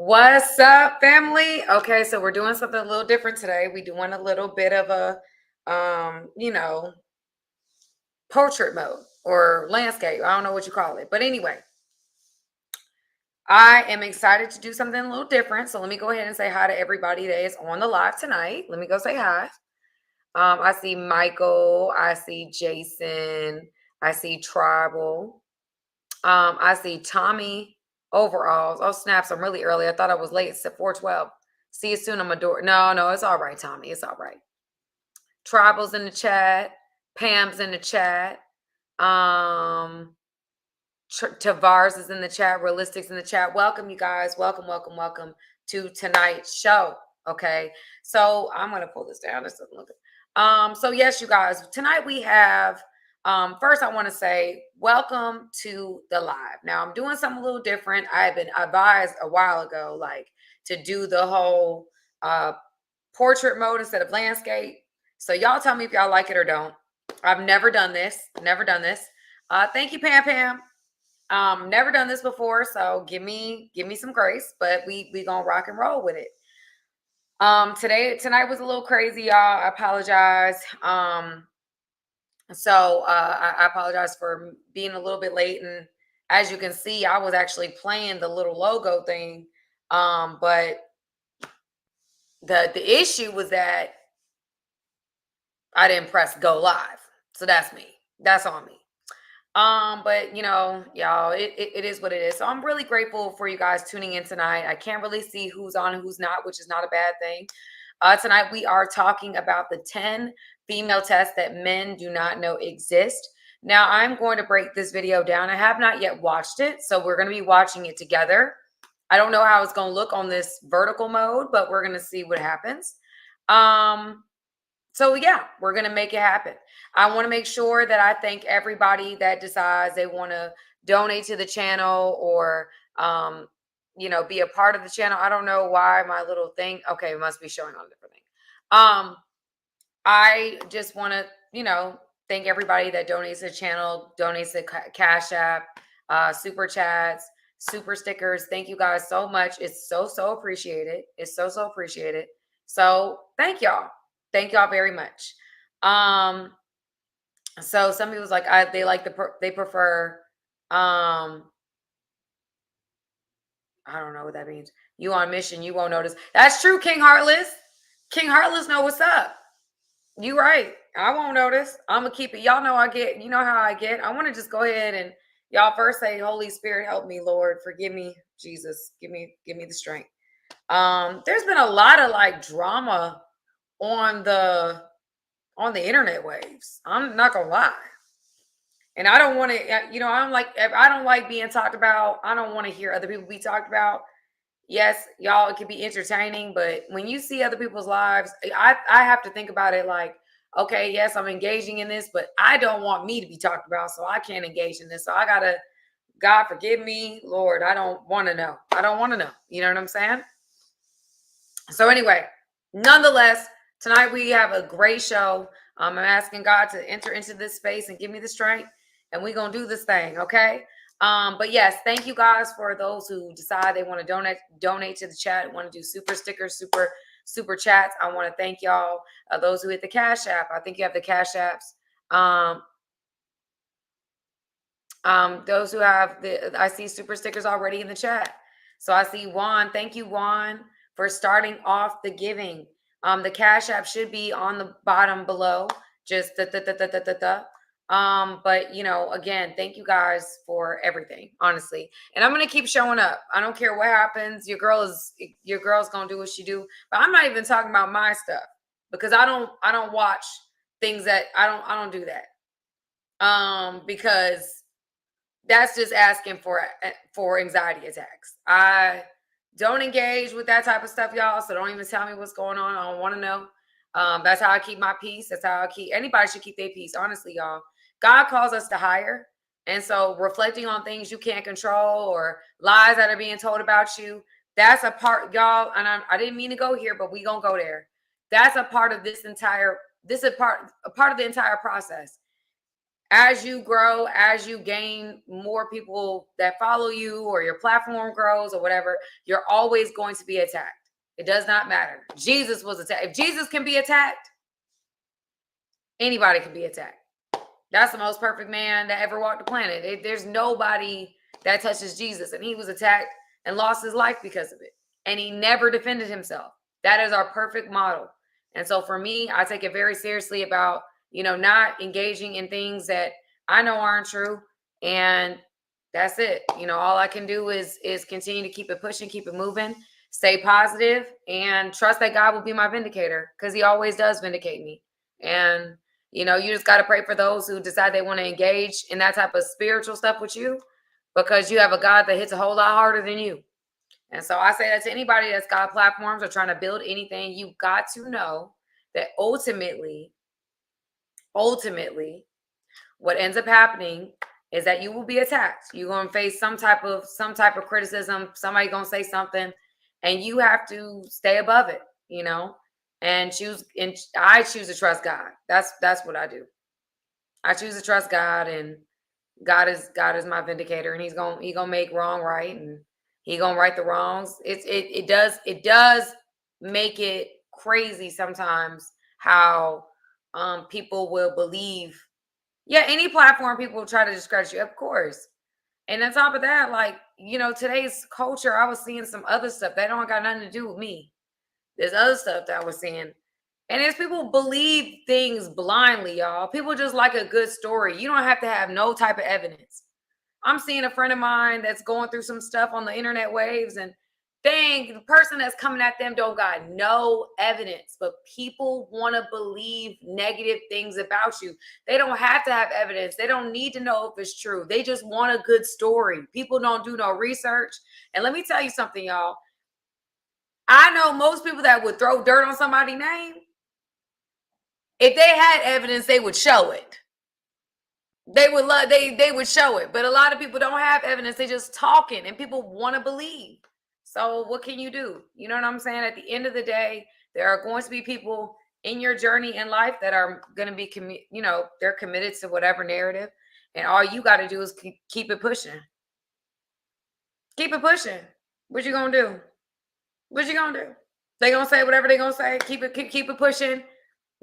What's up, family? Okay, so we're doing something a little different today. We're doing a little bit of a, portrait mode or landscape. I don't know what you call it. But anyway, I am excited to do something a little different. So let me go ahead and say hi to everybody that is on the live tonight. Let me go say hi. I see Michael. I see Jason. I see Tribal. I see Tommy overalls. Oh, snaps. I'm really early. I thought I was late. It's at 4:12. See you soon. I'm a door. No, it's all right, Tommy. It's all right. Tribal's in the chat. Pam's in the chat. Tavares is in the chat. Realistic's in the chat. Welcome, you guys. Welcome to tonight's show. Okay. So I'm gonna pull this down. This doesn't look good. So yes, you guys, tonight we have first I want to say welcome to the live. Now I'm doing something a little different. I've been advised a while ago, like to do the whole portrait mode instead of landscape. So y'all tell me if y'all like it or don't. I've never done this. Thank you, Pam. Never done this before, so give me some grace, but we gonna rock and roll with it. Tonight was a little crazy, y'all. I apologize. I apologize for being a little bit late, and as you can see, I was actually playing the little logo thing. But the issue was that I didn't press go live. So that's me. That's on me. But y'all, it is what it is. So I'm really grateful for you guys tuning in tonight. I can't really see who's on and who's not, which is not a bad thing. Tonight we are talking about the 10 female tests that men do not know exist. Now I'm going to break this video down. I have not yet watched it, so we're going to be watching it together. I don't know how it's going to look on this vertical mode, but we're going to see what happens. So yeah, we're going to make it happen. I want to make sure that I thank everybody that decides they want to donate to the channel or, be a part of the channel. I don't know why my little thing. Okay. It must be showing on a different thing. I just want to, thank everybody that donates to the channel, donates to Cash App, super chats, super stickers. Thank you guys so much. It's so appreciated. It's so appreciated. So thank y'all. Thank y'all very much. So some people's like they prefer I don't know what that means. You on mission, you won't notice. That's true, King Heartless. King Heartless know what's up. You right. I won't notice. I'm gonna keep it. Y'all know you know how I get. I want to just go ahead and y'all first say, Holy Spirit, help me, Lord. Forgive me, Jesus. Give me the strength. There's been a lot of like drama on the internet waves. I'm not gonna lie. And I don't want to, I don't like being talked about. I don't want to hear other people be talked about. Yes, y'all, it can be entertaining, but when you see other people's lives, I have to think about it like, okay, yes, I'm engaging in this, but I don't want me to be talked about, so I can't engage in this. So I gotta, God forgive me, Lord, I don't want to know. I don't want to know. You know what I'm saying? So anyway, nonetheless, tonight we have a great show. I'm asking God to enter into this space and give me the strength, and we're gonna do this thing, okay? But yes, thank you guys for those who decide they want to donate to the chat, want to do super stickers, super chats. I want to thank y'all. Those who hit the Cash App, I think you have the Cash Apps. Those who have I see super stickers already in the chat. So I see Juan. Thank you, Juan, for starting off the giving. The Cash App should be on the bottom below. Just but again, thank you guys for everything, honestly. And I'm gonna keep showing up. I don't care what happens. Your girl's gonna do what she do. But I'm not even talking about my stuff because I don't watch things that I don't do that. Because that's just asking for anxiety attacks. I don't engage with that type of stuff, y'all. So don't even tell me what's going on. I don't want to know. That's how I keep my peace. That's how anybody should keep their peace. Honestly, y'all, God calls us to higher. And so reflecting on things you can't control or lies that are being told about you, that's a part, y'all. And I didn't mean to go here, but we gonna go there. That's a part of this is a part of the entire process. as you grow, as you gain more people that follow you, or your platform grows or whatever, you're always going to be attacked. It does not matter. Jesus was attacked. If Jesus can be attacked, anybody can be attacked. That's the most perfect man that ever walked the planet. There's nobody that touches Jesus, and he was attacked and lost his life because of it. And he never defended himself. That is our perfect model. And so for me, I take it very seriously about, not engaging in things that I know aren't true. And that's it. All I can do is continue to keep it pushing, keep it moving, stay positive, and trust that God will be my vindicator, because he always does vindicate me. And you just got to pray for those who decide they want to engage in that type of spiritual stuff with you, because you have a God that hits a whole lot harder than you. And so I say that to anybody that's got platforms or trying to build anything, you've got to know that ultimately, what ends up happening is that you will be attacked. You're going to face some type of criticism. Somebody going to say something, and you have to stay above it, and I choose to trust God. That's what I do. I choose to trust God, and God is my vindicator, and he gonna make wrong right, and he gonna right the wrongs. It does make it crazy sometimes how people will believe. Yeah, any platform, people will try to discredit you, of course. And on top of that, like, today's culture, I was seeing some other stuff that don't got nothing to do with me. There's other stuff that I was seeing. And as people believe things blindly, y'all. People just like a good story. You don't have to have no type of evidence. I'm seeing a friend of mine that's going through some stuff on the internet waves, and the person that's coming at them don't got no evidence, but people want to believe negative things about you. They don't have to have evidence. They don't need to know if it's true. They just want a good story. People don't do no research. And let me tell you something, y'all. I know most people that would throw dirt on somebody's name, if they had evidence, they would show it. They would show it. But a lot of people don't have evidence. They just talking, and people want to believe. So what can you do? You know what I'm saying? At the end of the day, there are going to be people in your journey in life that are going to be, they're committed to whatever narrative. And all you got to do is keep it pushing. Keep it pushing. What you going to do? What you going to do? They going to say whatever they going to say. Keep it pushing.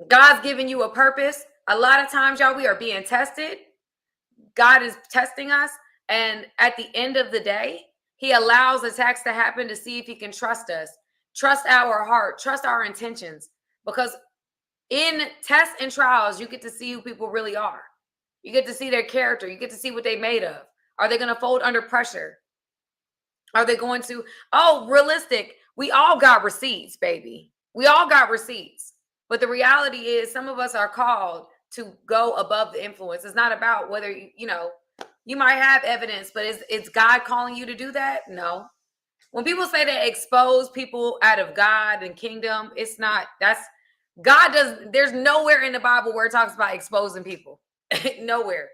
God's giving you a purpose. A lot of times, y'all, we are being tested. God is testing us. And at the end of the day, he allows attacks to happen to see if he can trust us, trust our heart, trust our intentions. Because in tests and trials, you get to see who people really are. You get to see their character. You get to see what they're made of. Are they going to fold under pressure? Are they going to, realistic? We all got receipts, baby. We all got receipts. But the reality is some of us are called to go above the influence. It's not about whether, you might have evidence, but is God calling you to do that? No. When people say they expose people out of God and kingdom, it's not, there's nowhere in the Bible where it talks about exposing people. Nowhere.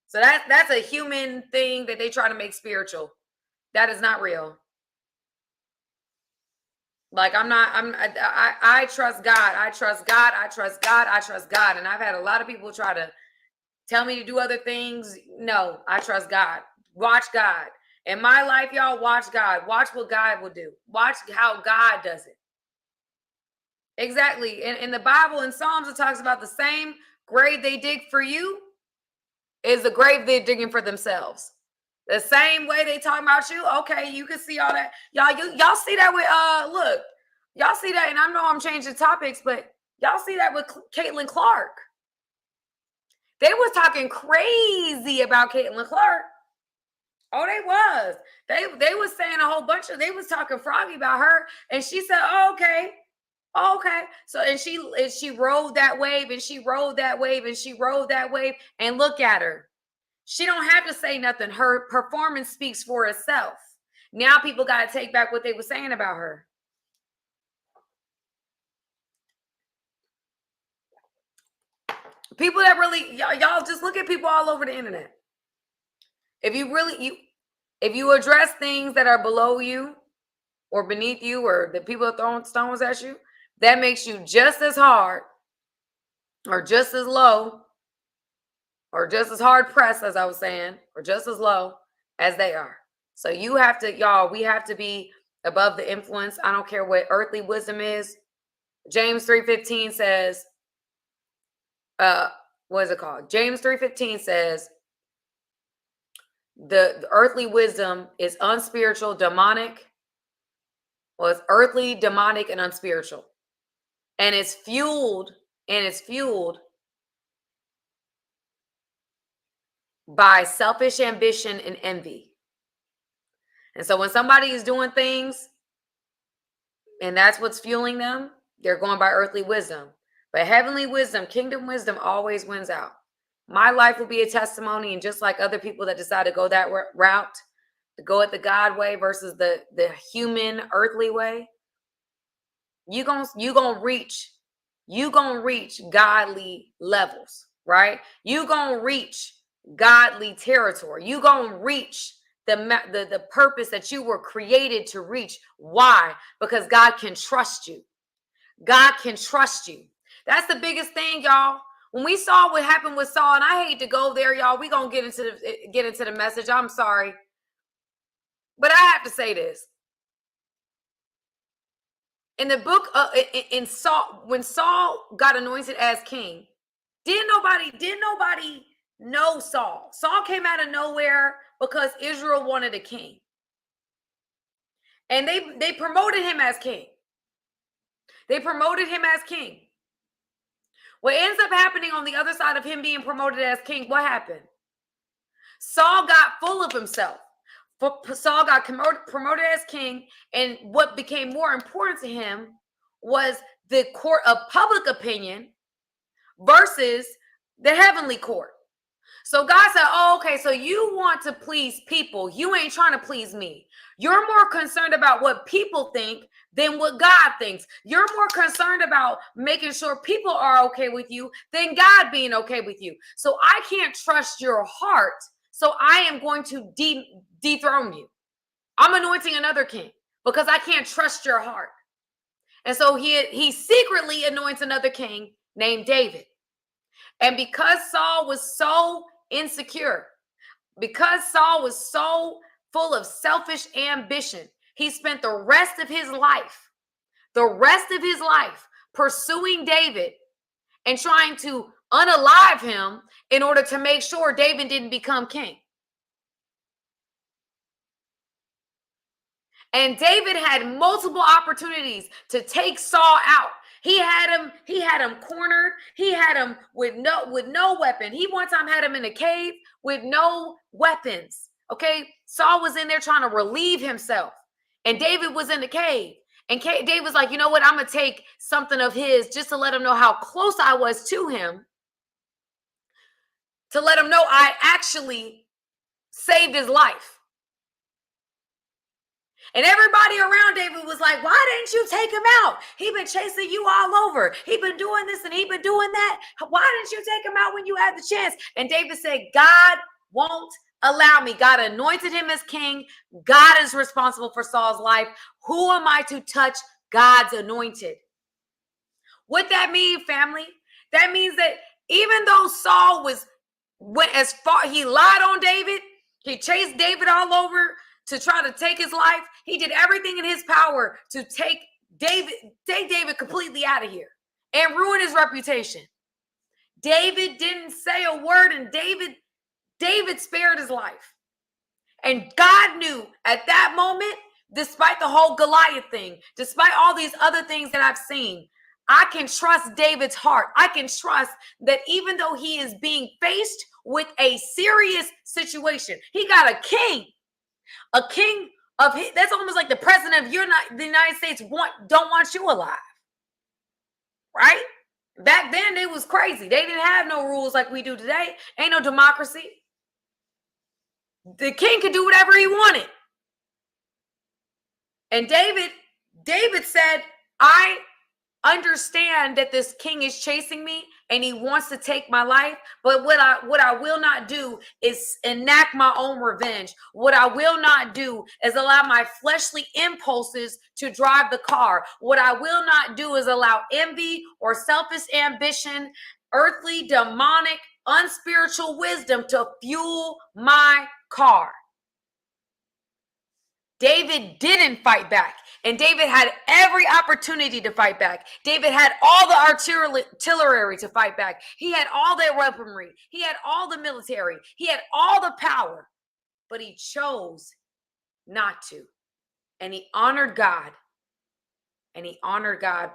So that's a human thing that they try to make spiritual. That is not real. Like I trust God. I trust God. I trust God. I trust God. And I've had a lot of people try to tell me to do other things. No, I trust God. Watch God. In my life, y'all, watch God. Watch what God will do. Watch how God does it. Exactly. In the Bible, in Psalms, it talks about the same grave they dig for you is the grave they're digging for themselves. The same way they talk about you. Okay, you can see all that. Y'all see that with look, y'all see that, and I know I'm changing topics, but y'all see that with Caitlin Clark. They was talking crazy about Caitlin Clark. Oh, they was. They was saying a whole bunch of, they was talking froggy about her, and she said, oh, okay. Okay. So and she rode that wave, and she rode that wave, and she rode that wave, and look at her. She don't have to say nothing. Her performance speaks for itself. Now people got to take back what they were saying about her. People that really, y'all just look at people all over the internet. If you address things that are below you or beneath you, or the people are throwing stones at you, that makes you just as hard or just as low or just as hard pressed, as I was saying, or just as low as they are. So you have to, y'all, we have to be above the influence. I don't care what earthly wisdom is. James 3:15 says, what is it called? James 3:15 says, the earthly wisdom is unspiritual, demonic. Well, it's earthly, demonic, and unspiritual. And it's fueled by selfish ambition and envy. And so when somebody is doing things and that's what's fueling them, they're going by earthly wisdom. But heavenly wisdom, kingdom wisdom always wins out. My life will be a testimony, and just like other people that decide to go that route, to go at the God way versus the human earthly way, you gonna reach godly levels, right? You gonna reach godly territory. You gonna reach the purpose that you were created to reach. Why? Because God can trust you. God can trust you. That's the biggest thing, y'all. When we saw what happened with Saul, and I hate to go there, y'all, we gonna get into the message. I'm sorry, but I have to say this. In the book, in Saul, when Saul got anointed as king, didn't nobody know Saul. Saul came out of nowhere because Israel wanted a king, and they promoted him as king. What ends up happening on the other side of him being promoted as king, what happened? Saul got full of himself. Saul got promoted as king, and what became more important to him was the court of public opinion versus the heavenly court. So God said, oh, okay, so you want to please people. You ain't trying to please me. You're more concerned about what people think than what God thinks. You're more concerned about making sure people are okay with you than God being okay with you. So I can't trust your heart. So I am going to dethrone you. I'm anointing another king because I can't trust your heart. And so he secretly anoints another king named David. And because Saul was so insecure, because Saul was so full of selfish ambition, he spent the rest of his life pursuing David and trying to unalive him in order to make sure David didn't become king. And David had multiple opportunities to take Saul out. He had him cornered. He had him with no weapon. He one time had him in a cave with no weapons. Okay, Saul was in there trying to relieve himself, and David was in the cave. And David was like, you know what? I'm gonna take something of his just to let him know how close I was to him, to let him know I actually saved his life. And everybody around David was like, why didn't you take him out? He been chasing you all over. He been doing this and he been doing that. Why didn't you take him out when you had the chance? And David said, God won't allow me. God anointed him as king. God is responsible for Saul's life. Who am I to touch God's anointed? What that mean, family? That means that even though Saul went as far, he lied on David. He chased David all over to try to take his life. He did everything in his power to take David completely out of here and ruin his reputation. David didn't say a word, and David spared his life. And God knew at that moment, despite the whole Goliath thing, despite all these other things that I've seen, I can trust David's heart. I can trust that even though he is being faced with a serious situation, he got a king of his, that's almost like the president of the United States don't want you alive, right? Back then, it was crazy. They didn't have no rules like we do today. Ain't no democracy. The king could do whatever he wanted. And David said, I understand that this king is chasing me and he wants to take my life, but what I will not do is enact my own revenge. What I will not do is allow my fleshly impulses to drive the car. What I will not do is allow envy or selfish ambition, earthly, demonic unspiritual wisdom to fuel my car. David didn't fight back, and David had every opportunity to fight back. David had all the artillery to fight back. He had all the weaponry. He had all the military. He had all the power, but he chose not to. And he honored God, and he honored God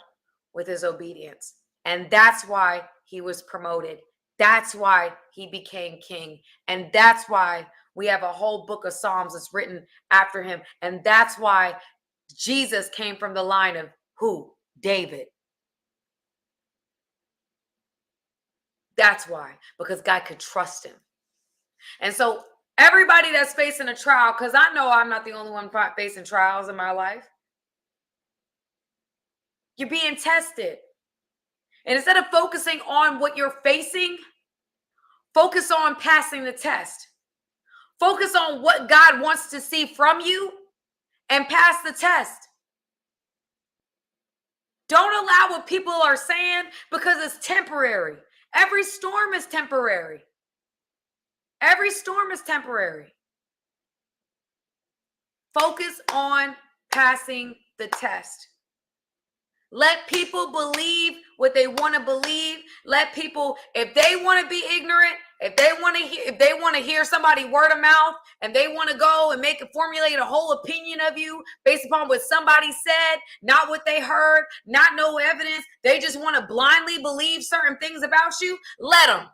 with his obedience. And that's why he was promoted. That's why he became king. And that's why we have a whole book of Psalms that's written after him. And that's why Jesus came from the line of who? David. That's why, because God could trust him. And so everybody that's facing a trial, because I know I'm not the only one facing trials in my life. You're being tested. And instead of focusing on what you're facing, focus on passing the test. Focus on what God wants to see from you and pass the test. Don't allow what people are saying because it's temporary. Every storm is temporary. Every storm is temporary. Focus on passing the test. Let people believe what they want to believe. Let people, if they want to be ignorant, if they want to hear somebody word of mouth, and they want to go and formulate a whole opinion of you based upon what somebody said, not what they heard, not no evidence. They just want to blindly believe certain things about you. Let them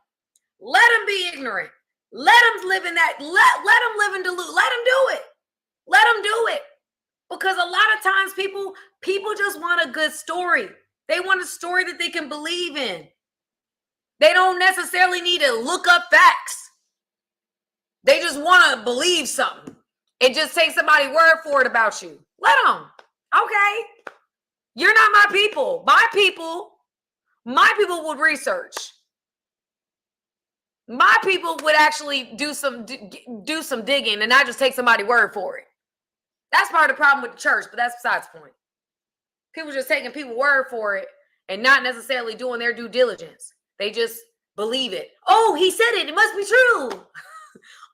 be ignorant. Let them live in that. Let them live in delusion. Let them do it. Let them do it. Because a lot of times people just want a good story. They want a story that they can believe in. They don't necessarily need to look up facts. They just want to believe something. It just takes somebody's word for it about you. Let them. Okay. You're not my people. My people would research. My people would actually do some digging and not just take somebody's word for it. That's part of the problem with the church, but that's besides the point. People just taking people's word for it and not necessarily doing their due diligence. They just believe it. Oh, he said it. It must be true.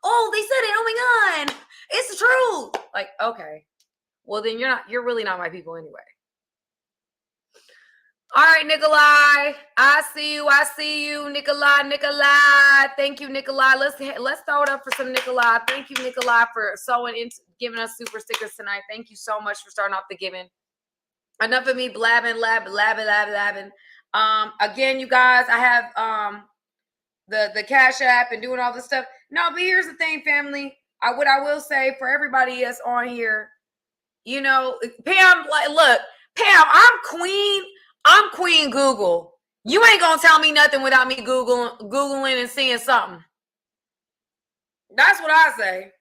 Oh, they said it. Oh my God. It's the truth. Like, okay. Well, then you're really not my people anyway. All right, Nikolai. I see you, Nikolai. Thank you, Nikolai. Let's throw it up for some Nikolai. Thank you, Nikolai, for giving us super stickers tonight. Thank you so much for starting off the giving. Enough of me blabbing. Again, you guys, I have the Cash App and doing all this stuff. No, but here's the thing, family. What I will say for everybody that's on here, you know, Pam, look, Pam, I'm Queen Google. You ain't gonna tell me nothing without me Googling and seeing something. That's what I say.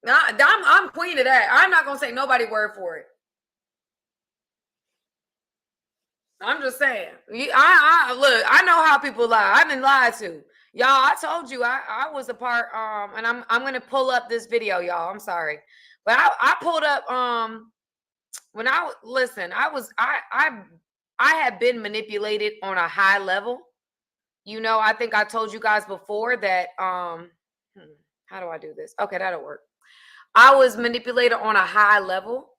I'm queen of that. I'm not gonna say nobody word for it. I'm just saying. Look, I know how people lie. I've been lied to. Y'all, I told you I was a part, and I'm gonna pull up this video, y'all. I'm sorry. But I pulled up when I had been manipulated on a high level. You know, I think I told you guys before that how do I do this? Okay, that'll work. I was manipulated on a high level.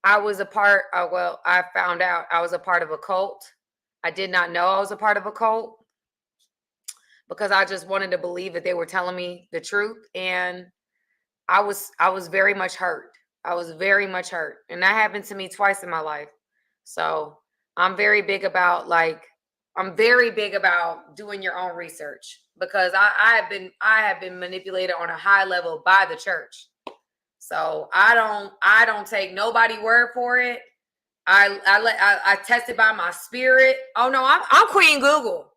I was a part I found out I was a part of a cult. I did not know I was a part of a cult because I just wanted to believe that they were telling me the truth. And I was very much hurt. I was very much hurt. And that happened to me twice in my life. So I'm very big about doing your own research because I have been manipulated on a high level by the church. So I don't take nobody word for it. I test it by my spirit. Oh no, I'm Queen Google.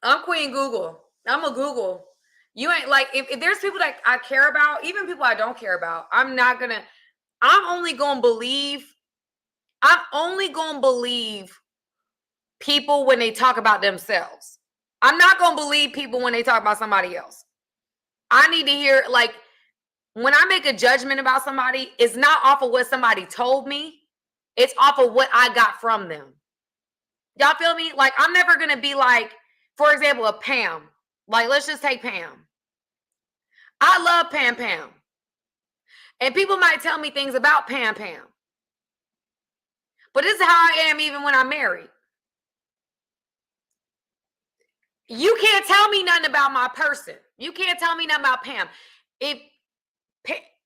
I'm Queen Google. I'm a Google. You ain't like if there's people that I care about, even people I don't care about, I'm only gonna believe people when they talk about themselves. I'm not gonna believe people when they talk about somebody else. I need to hear, like, when I make a judgment about somebody, it's not off of what somebody told me. It's off of what I got from them. Y'all feel me? Like, I'm never going to be like, For example, a Pam. Like, let's just take Pam. I love Pam Pam. And people might tell me things about Pam Pam. But this is how I am even when I'm married. You can't tell me nothing about my person. You can't tell me nothing about Pam. If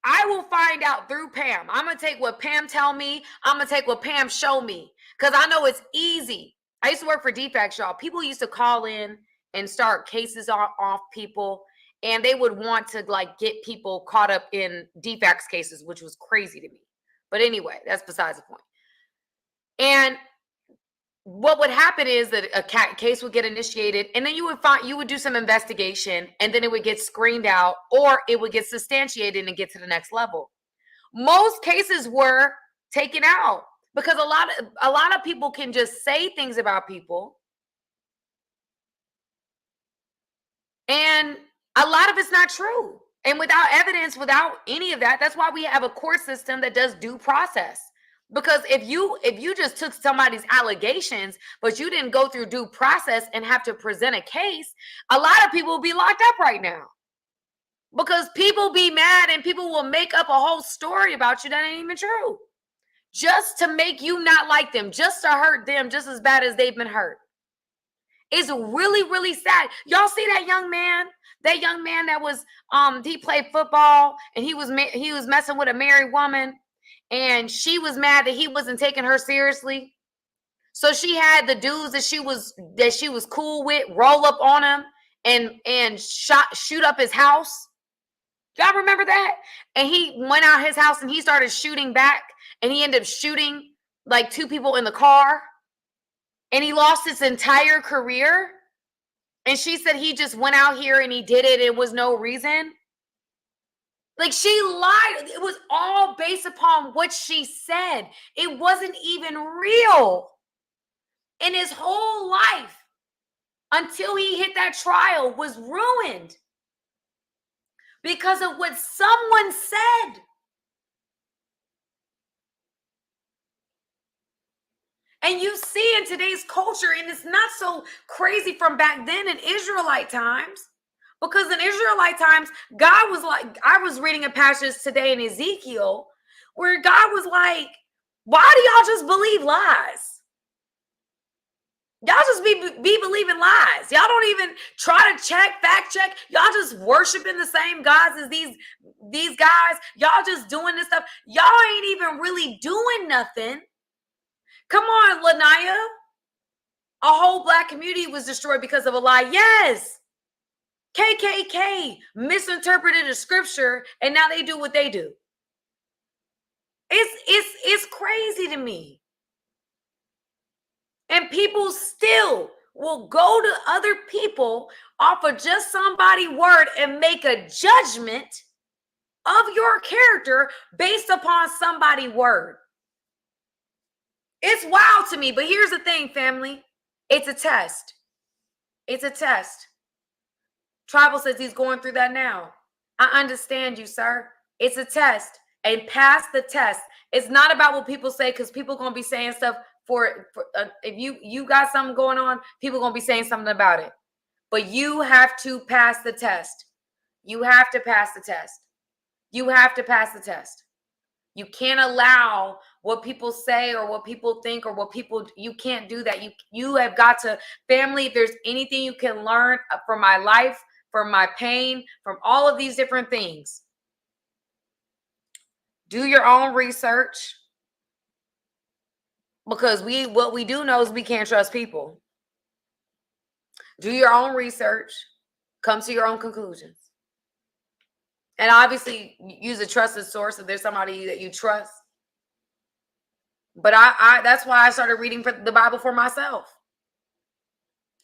I will find out through Pam. I'm going to take what Pam tell me. I'm going to take what Pam show me. Because I know it's easy. I used to work for defects, y'all. People used to call in and start cases off people. And they would want to like get people caught up in defects cases, which was crazy to me. But anyway, that's besides the point. And what would happen is that a case would get initiated, and then you would do some investigation, and then it would get screened out, or it would get substantiated and get to the next level. Most cases were taken out because a lot of people can just say things about people, and a lot of it's not true. And without evidence, without any of that, that's why we have a court system that does due process. Because if you just took somebody's allegations, but you didn't go through due process and have to present a case, a lot of people will be locked up right now. Because people be mad and people will make up a whole story about you that ain't even true. Just to make you not like them, just to hurt them just as bad as they've been hurt. It's really, really sad. Y'all see that young man? That young man that was he played football and he was messing with a married woman. And she was mad that he wasn't taking her seriously. So she had the dudes that she was cool with roll up on him and shoot up his house. Y'all remember that? And he went out his house and he started shooting back, and he ended up shooting like 2 people in the car. And he lost his entire career. And she said he just went out here and he did it. It was no reason. Like, she lied. It was all based upon what she said. It wasn't even real. And his whole life, until he hit that trial, was ruined because of what someone said. And you see in today's culture, and it's not so crazy from back then in Israelite times. Because in Israelite times, God was like, I was reading a passage today in Ezekiel where God was like, why do y'all just believe lies? Y'all just be believing lies. Y'all don't even try to fact check. Y'all just worshiping the same gods as these guys. Y'all just doing this stuff. Y'all ain't even really doing nothing. Come on, Lanaya. A whole black community was destroyed because of a lie. Yes. KKK misinterpreted a scripture, and now they do what they do. It's crazy to me. And people still will go to other people off of just somebody's word and make a judgment of your character based upon somebody's word. It's wild to me, but here's the thing, family. It's a test. It's a test. Tribal says he's going through that now. I understand you, sir. It's a test, and pass the test. It's not about what people say, because people going to be saying stuff if you got something going on, people going to be saying something about it. But you have to pass the test. You have to pass the test. You have to pass the test. You can't allow what people say or what people think or you can't do that. You have got to, family, if there's anything you can learn from my life, from my pain, from all of these different things, do your own research. Because what we do know is we can't trust people. Do your own research. Come to your own conclusions. And obviously use a trusted source if there's somebody that you trust. But I that's why I started reading the Bible for myself.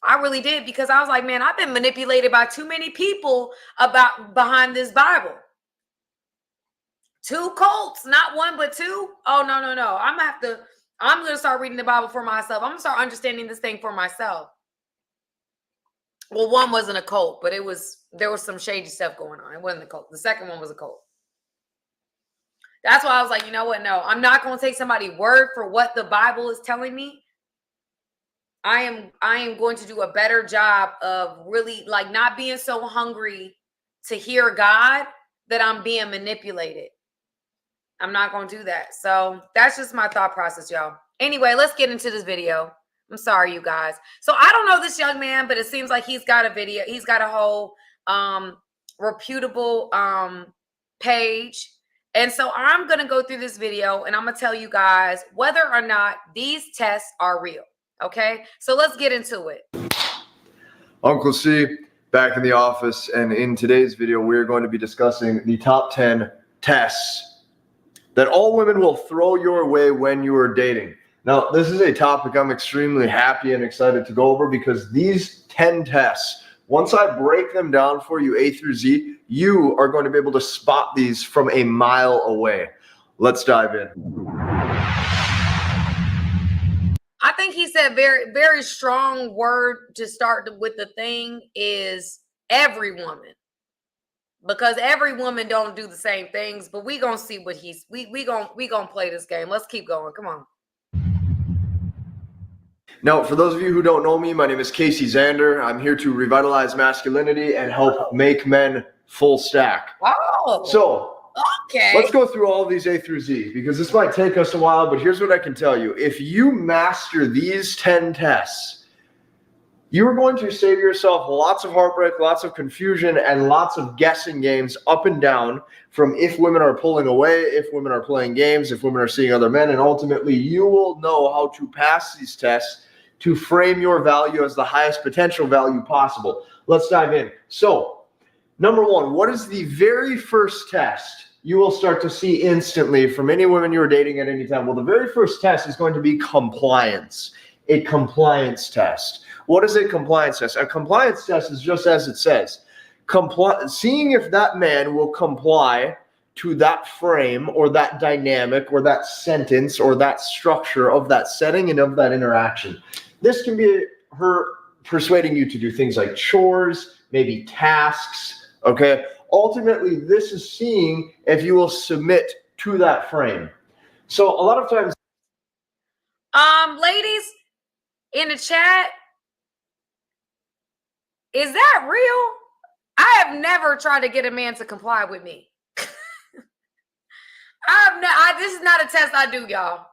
I really did, because I was like, man, I've been manipulated by too many people behind this Bible. 2 cults, not 1, but 2. Oh, no. I'm going to start reading the Bible for myself. I'm going to start understanding this thing for myself. Well, 1 wasn't a cult, but there was some shady stuff going on. It wasn't a cult. The second one was a cult. That's why I was like, you know what? No, I'm not going to take somebody's word for what the Bible is telling me. I am going to do a better job of really like not being so hungry to hear God that I'm being manipulated. I'm not going to do that. So that's just my thought process, y'all. Anyway, let's get into this video. I'm sorry, you guys. So I don't know this young man, but it seems like he's got a video. He's got a whole reputable page. And so I'm going to go through this video and I'm going to tell you guys whether or not these tests are real. Okay, so let's get into it. Uncle C back in the office, and in today's video we're going to be discussing the top 10 tests that all women will throw your way when you are dating. Now, this is a topic I'm extremely happy and excited to go over because these 10 tests, once I break them down for you A through Z, you are going to be able to spot these from a mile away. Let's dive in. I think he said very, very strong word to start with. The thing is every woman, because every woman don't do the same things, but we gonna see what he's, we gonna play this game. Let's keep going. Come on. Now, for those of you who don't know me, my name is Casey Zander. I'm here to revitalize masculinity and help make men full stack. Oh, so okay. Let's go through all of these A through Z because this might take us a while, but here's what I can tell you. If you master these 10 tests, you are going to save yourself lots of heartbreak, lots of confusion, and lots of guessing games up and down from if women are pulling away, if women are playing games, if women are seeing other men, and ultimately you will know how to pass these tests to frame your value as the highest potential value possible. Let's dive in. So, number one, what is the very first test you will start to see instantly from any women you're dating at any time? Well, the very first test is going to be compliance, a compliance test. What is a compliance test? A compliance test is just as it says, seeing if that man will comply to that frame or that dynamic or that sentence or that structure of that setting and of that interaction. This can be her persuading you to do things like chores, maybe tasks, okay? Ultimately, this is seeing if you will submit to that frame. So a lot of times, ladies in the chat, is that real? I have never tried to get a man to comply with me. This is not a test I do, y'all.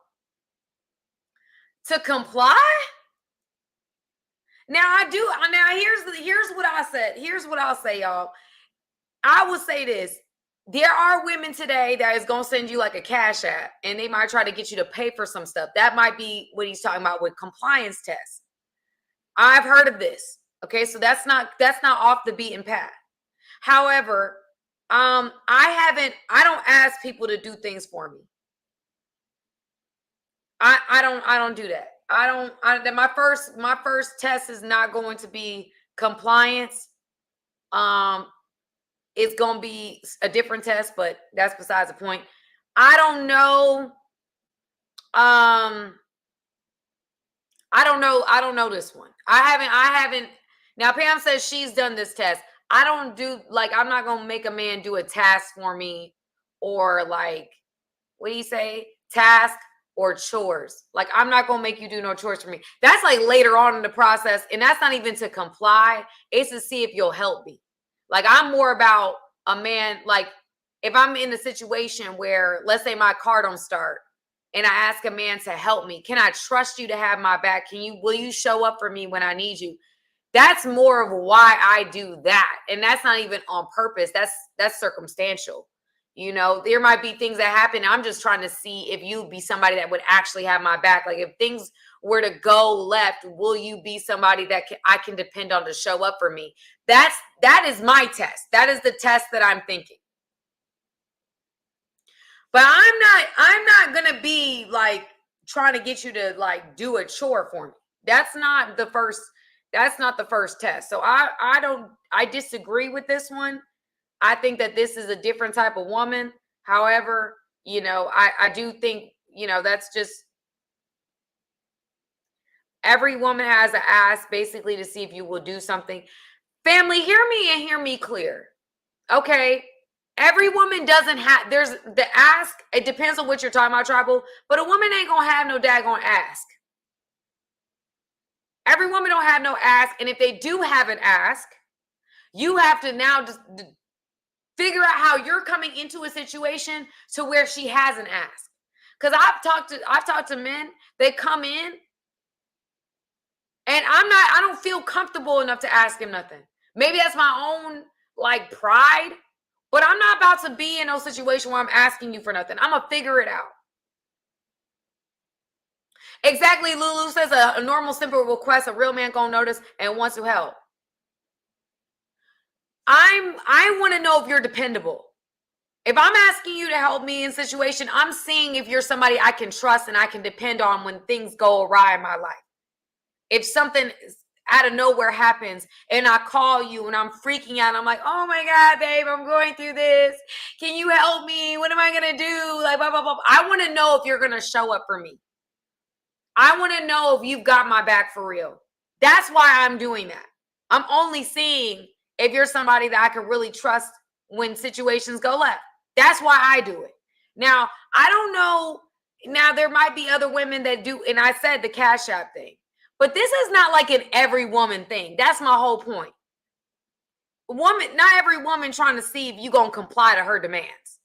To comply? Now I do. Now here's what I said. Here's what I'll say, y'all. I will say this. There are women today that is going to send you like a cash app and they might try to get you to pay for some stuff. That might be what he's talking about with compliance tests. I've heard of this. Okay, so that's not off the beaten path. However, I don't ask people to do things for me. I don't do that. My first test is not going to be compliance. It's going to be a different test, but that's besides the point. I don't know. I don't know this one. I haven't. Now, Pam says she's done this test. I don't do, like, I'm not going to make a man do a task for me or like, what do you say? Task or chores. Like, I'm not going to make you do no chores for me. That's like later on in the process. And that's not even to comply. It's to see if you'll help me. Like, I'm more about a man, like, if I'm in a situation where, let's say my car don't start and I ask a man to help me, can I trust you to have my back? Will you show up for me when I need you? That's more of why I do that. And that's not even on purpose. That's circumstantial. You know, there might be things that happen. I'm just trying to see if you'd be somebody that would actually have my back. Like, if things were to go left, will you be somebody that I can depend on to show up for me? That is my test. That is the test that I'm thinking. But I'm not gonna be like trying to get you to like do a chore for me. That's not the first test. So I disagree with this one. I think that this is a different type of woman. However, you know, I do think, you know, that's just, every woman has to ask basically to see if you will do something. Family, hear me and hear me clear. Okay. Every woman doesn't have, there's the ask. It depends on what you're talking about, tribal, but a woman ain't going to have no daggone ask. Every woman don't have no ask. And if they do have an ask, you have to now just figure out how you're coming into a situation to where she has an ask. Because I've talked to men, they come in and I don't feel comfortable enough to ask him nothing. Maybe that's my own like pride, but I'm not about to be in no situation where I'm asking you for nothing. I'm gonna figure it out. Exactly, Lulu says a normal, simple request, a real man gonna notice and wants to help. I want to know if you're dependable. If I'm asking you to help me in a situation, I'm seeing if you're somebody I can trust and I can depend on when things go awry in my life. If something out of nowhere happens and I call you and I'm freaking out, I'm like, oh my God, babe, I'm going through this. Can you help me? What am I going to do? Like, blah, blah, blah. I want to know if you're going to show up for me. I want to know if you've got my back for real. That's why I'm doing that. I'm only seeing if you're somebody that I can really trust when situations go left. That's why I do it. Now, I don't know. Now, there might be other women that do, and I said the Cash App thing. But this is not like an every woman thing. That's my whole point. Not every woman trying to see if you're going to comply to her demands.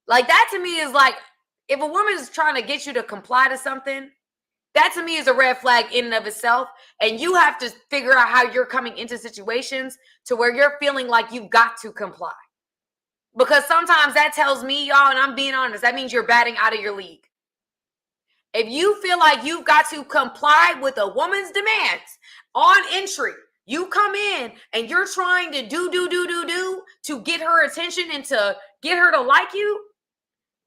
Like that to me is like, if a woman is trying to get you to comply to something, that to me is a red flag in and of itself. And you have to figure out how you're coming into situations to where you're feeling like you've got to comply. Because sometimes that tells me, y'all, and I'm being honest, that means you're batting out of your league. If you feel like you've got to comply with a woman's demands on entry, you come in and you're trying to do to get her attention and to get her to like you,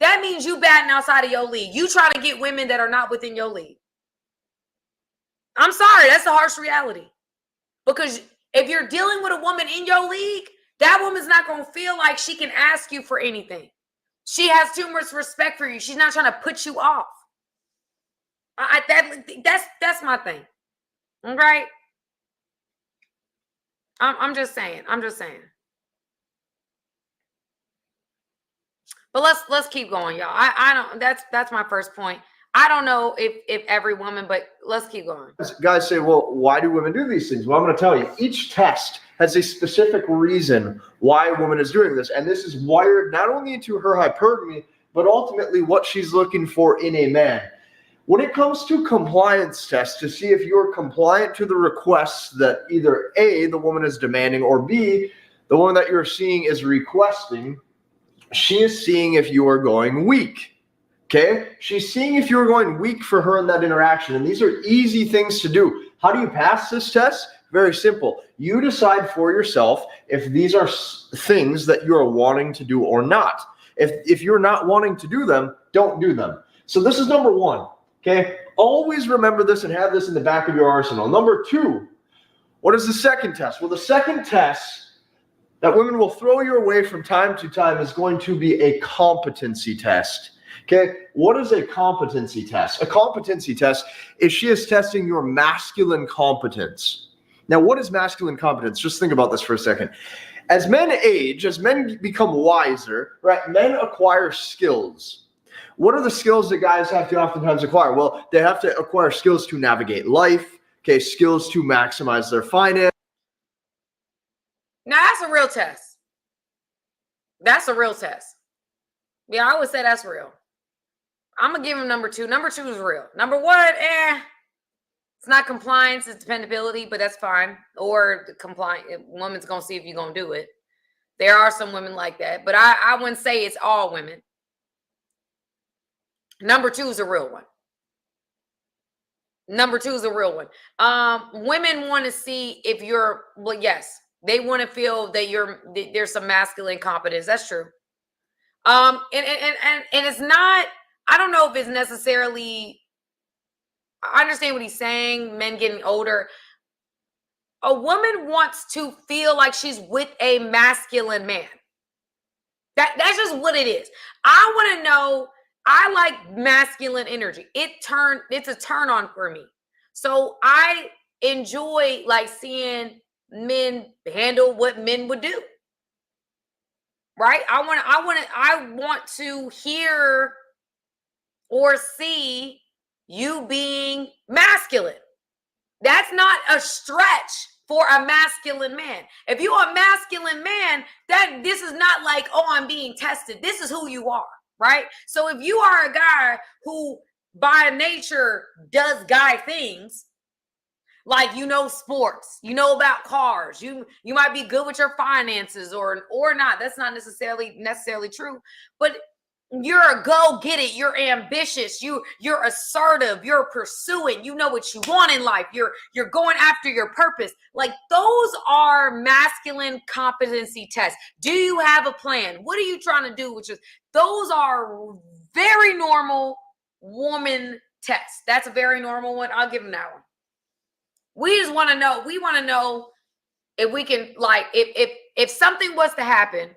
that means you batting outside of your league. You trying to get women that are not within your league. I'm sorry, that's the harsh reality. Because if you're dealing with a woman in your league, that woman's not going to feel like she can ask you for anything. She has too much respect for you. She's not trying to put you off. That's my thing. All right. I'm just saying. But let's keep going, y'all. I don't. That's my first point. I don't know if every woman, but let's keep going. Guys say, well, why do women do these things? Well, I'm going to tell you, each test has a specific reason why a woman is doing this. And this is wired not only into her hypergamy, but ultimately what she's looking for in a man. When it comes to compliance tests to see if you're compliant to the requests that either A, the woman is demanding, or B, the woman that you're seeing is requesting, she is seeing if you are going weak. Okay? She's seeing if you're going weak for her in that interaction. And these are easy things to do. How do you pass this test? Very simple. You decide for yourself if these are things that you're wanting to do or not. If you're not wanting to do them, don't do them. So this is number one. Okay? Always remember this and have this in the back of your arsenal. Number two, what is the second test? Well, the second test that women will throw your way from time to time is going to be a competency test. Okay, what is a competency test? A competency test is she is testing your masculine competence. Now, what is masculine competence? Just think about this for a second. As men age, as men become wiser, right, men acquire skills. What are the skills that guys have to oftentimes acquire? Well, they have to acquire skills to navigate life, okay, skills to maximize their finance. Now, that's a real test. That's a real test. Yeah, I would say that's real. I'm going to give him number two. Number two is real. Number one, it's not compliance, it's dependability, but that's fine. Or the compliant woman's going to see if you're going to do it. There are some women like that, but I wouldn't say it's all women. Number two is a real one. Number two is a real one. Women want to see if you're, well, yes, they want to feel that there's some masculine competence. That's true. And it's not, I don't know if it's necessarily, I understand what he's saying, men getting older. A woman wants to feel like she's with a masculine man. That's just what it is. I want to know, I like masculine energy. It's a turn on for me. So I enjoy like seeing men handle what men would do. Right? I want to hear or see you being masculine. That's not a stretch for a masculine man. If you're a masculine man, that this is not like, oh, I'm being tested. This is who you are, right? So if you are a guy who by nature does guy things, like sports, about cars, you might be good with your finances or not. That's not necessarily true, but you're a go get it. You're ambitious. You're assertive. You're pursuing. You know what you want in life. You're going after your purpose. Like those are masculine competency tests. Do you have a plan? What are you trying to do? Those are very normal woman tests. That's a very normal one. I'll give them that one. We just want to know. We want to know if we can, like, if something was to happen,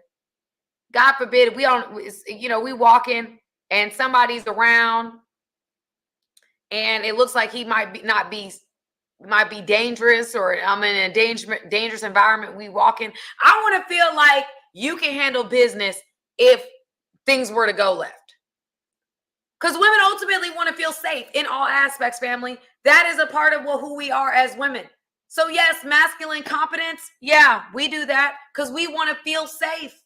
God forbid, we walking and somebody's around and it looks like he might be dangerous, or I'm in a dangerous environment. We walking. I want to feel like you can handle business if things were to go left. Because women ultimately want to feel safe in all aspects, family. That is a part of who we are as women. So yes, masculine competence. Yeah, we do that because we want to feel safe.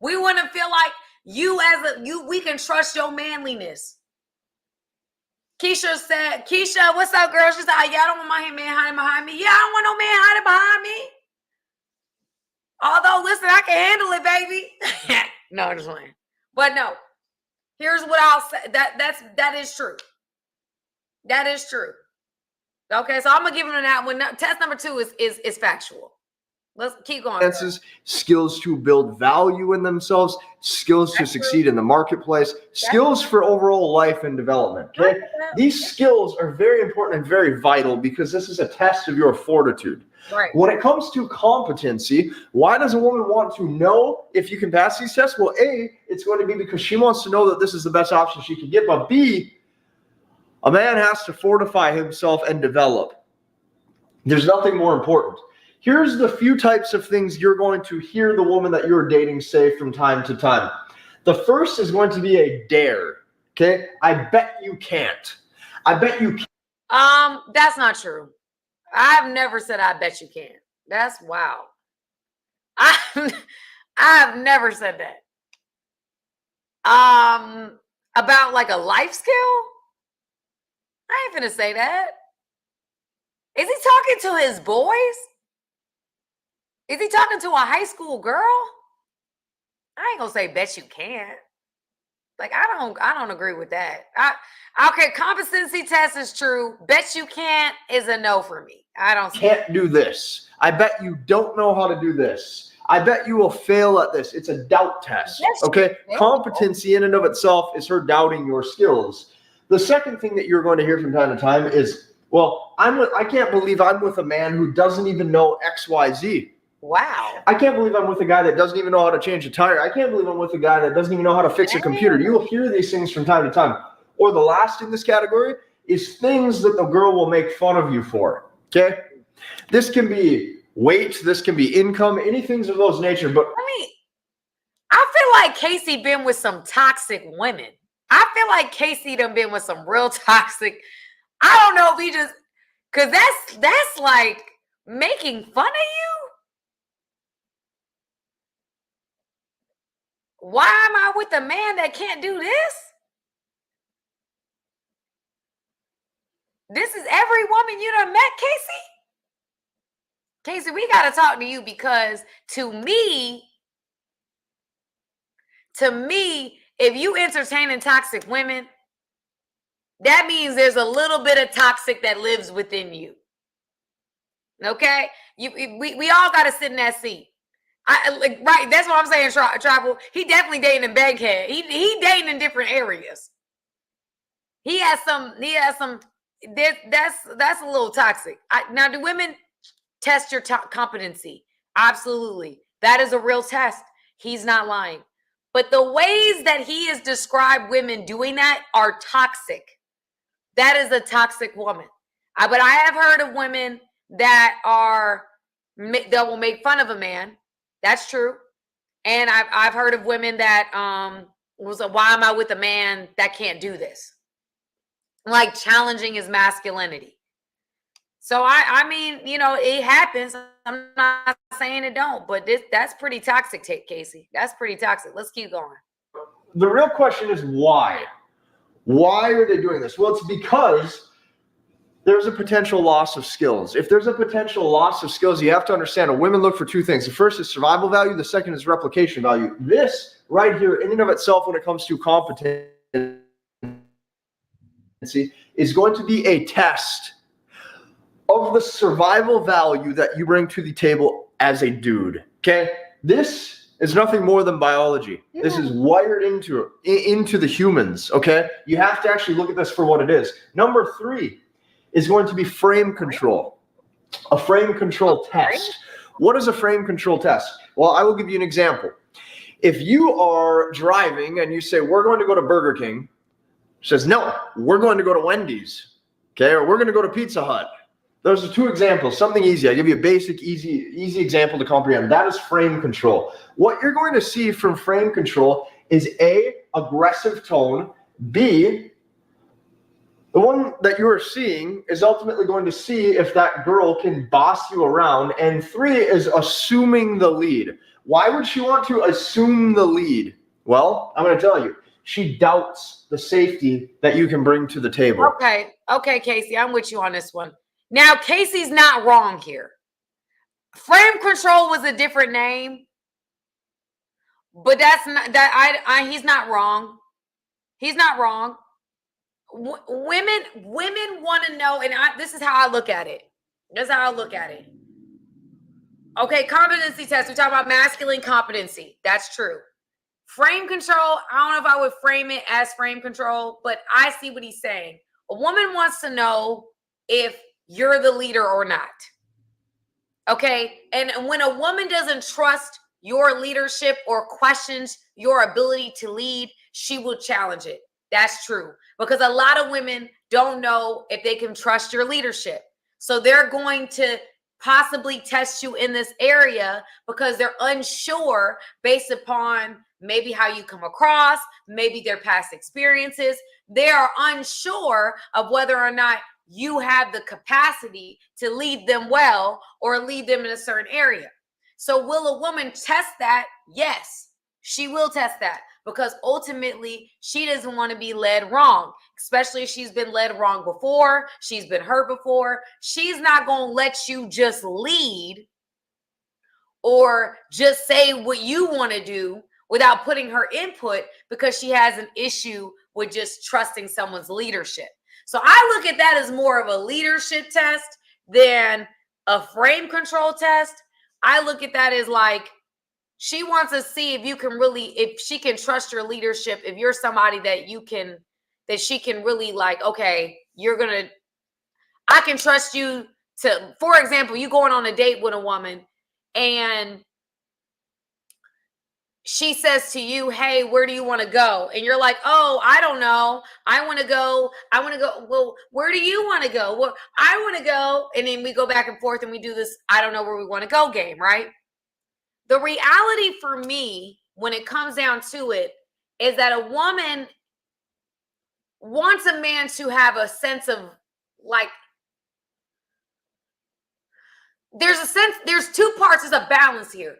We want to feel like we can trust your manliness. Keisha, what's up, girl? She said, yeah, I don't want my man hiding behind me. Yeah, I don't want no man hiding behind me. Although, listen, I can handle it, baby. No, I'm just playing. But no, here's what I'll say. That is true. That is true. Okay, so I'm gonna give them that one. Test number 2 is factual. Let's keep going. Skills to build value in themselves, skills to succeed in the marketplace, skills for overall life and development. Okay, these skills are very important and very vital because this is a test of your fortitude. Right. When it comes to competency, why does a woman want to know if you can pass these tests? Well, A, it's going to be because she wants to know that this is the best option she can get. But B, a man has to fortify himself and develop. There's nothing more important. Here's the few types of things you're going to hear the woman that you're dating say from time to time. The first is going to be a dare. Okay? I bet you can't. I bet you can't. That's not true. I've never said I bet you can't. That's wow. I've never said that. About like a life skill? I ain't finna say that. Is he talking to his boys? Is he talking to a high school girl? I ain't gonna say bet you can't. Like I don't agree with that. Okay, competency test is true. Bet you can't is a no for me. I don't can't do this. I bet you don't know how to do this. I bet you will fail at this. It's a doubt test. Okay? Competency in and of itself is her doubting your skills. The second thing that you're going to hear from time to time is, well, I can't believe I'm with a man who doesn't even know XYZ. Wow. I can't believe I'm with a guy that doesn't even know how to change a tire. I can't believe I'm with a guy that doesn't even know how to fix a computer. You will hear these things from time to time. Or the last in this category is things that the girl will make fun of you for. Okay? This can be weight. This can be income. Anything of those nature. But I feel like Casey been with some toxic women. I feel like Casey done been with some real toxic. I don't know if he just, because that's like making fun of you. Why am I with a man that can't do this? This is every woman you done met, Casey? Casey, we got to talk to you because to me, if you entertaining toxic women, that means there's a little bit of toxic that lives within you. Okay? We all got to sit in that seat. Right, that's what I'm saying, Travel. He definitely dating in Bankhead. He dating in different areas. He has some, that's a little toxic. Now, do women test your competency? Absolutely. That is a real test. He's not lying. But the ways that he has described women doing that are toxic. That is a toxic woman. But I have heard of women that will make fun of a man. That's true. And I've heard of women that why am I with a man that can't do this? Like challenging his masculinity. So I mean, it happens. I'm not saying it don't, but that's pretty toxic, Casey. That's pretty toxic. Let's keep going. The real question is why? Why are they doing this? Well, it's because there's a potential loss of skills. If there's a potential loss of skills, you have to understand women look for two things. The first is survival value. The second is replication value. This right here, in and of itself, when it comes to competency, is going to be a test of the survival value that you bring to the table as a dude. Okay? This is nothing more than biology. Yeah. This is wired into the humans. Okay? You have to actually look at this for what it is. Number 3 is going to be frame control. A frame control test. What is a frame control test? Well, I will give you an example. If you are driving and you say, we're going to go to Burger King, says, no, we're going to go to Wendy's, okay, or we're going to go to Pizza Hut. Those are 2 examples, something easy. I give you a basic, easy example to comprehend. That is frame control. What you're going to see from frame control is A, aggressive tone, B, the one that you are seeing is ultimately going to see if that girl can boss you around, and 3 is assuming the lead. Why would she want to assume the lead? Well, I'm going to tell you. She doubts the safety that you can bring to the table. Okay, Casey, I'm with you on this one. Now, Casey's not wrong here. Frame control was a different name, but that's not that. He's not wrong. He's not wrong. Women want to know, and this is how I look at it. This is how I look at it. Okay, competency test. We talk about masculine competency. That's true. Frame control, I don't know if I would frame it as frame control, but I see what he's saying. A woman wants to know if you're the leader or not. Okay? And when a woman doesn't trust your leadership or questions your ability to lead, she will challenge it. That's true. Because a lot of women don't know if they can trust your leadership. So they're going to possibly test you in this area because they're unsure based upon maybe how you come across, maybe their past experiences. They are unsure of whether or not you have the capacity to lead them well or lead them in a certain area. So will a woman test that? Yes, she will test that because ultimately she doesn't want to be led wrong, especially if she's been led wrong before, she's been hurt before. She's not going to let you just lead or just say what you want to do without putting her input because she has an issue with just trusting someone's leadership. So I look at that as more of a leadership test than a frame control test. I look at that as like, she wants to see if you can really, if she can trust your leadership, if you're somebody that she can really like, okay, I can trust you to, for example, you going on a date with a woman and she says to you, hey, where do you want to go? And you're like, oh, I don't know. I want to go. Well, where do you want to go? Well, I want to go. And then we go back and forth and we do this, I don't know where we want to go game, right? The reality for me, when it comes down to it, is that a woman wants a man to have a sense of like, there's 2 parts, there's a balance here.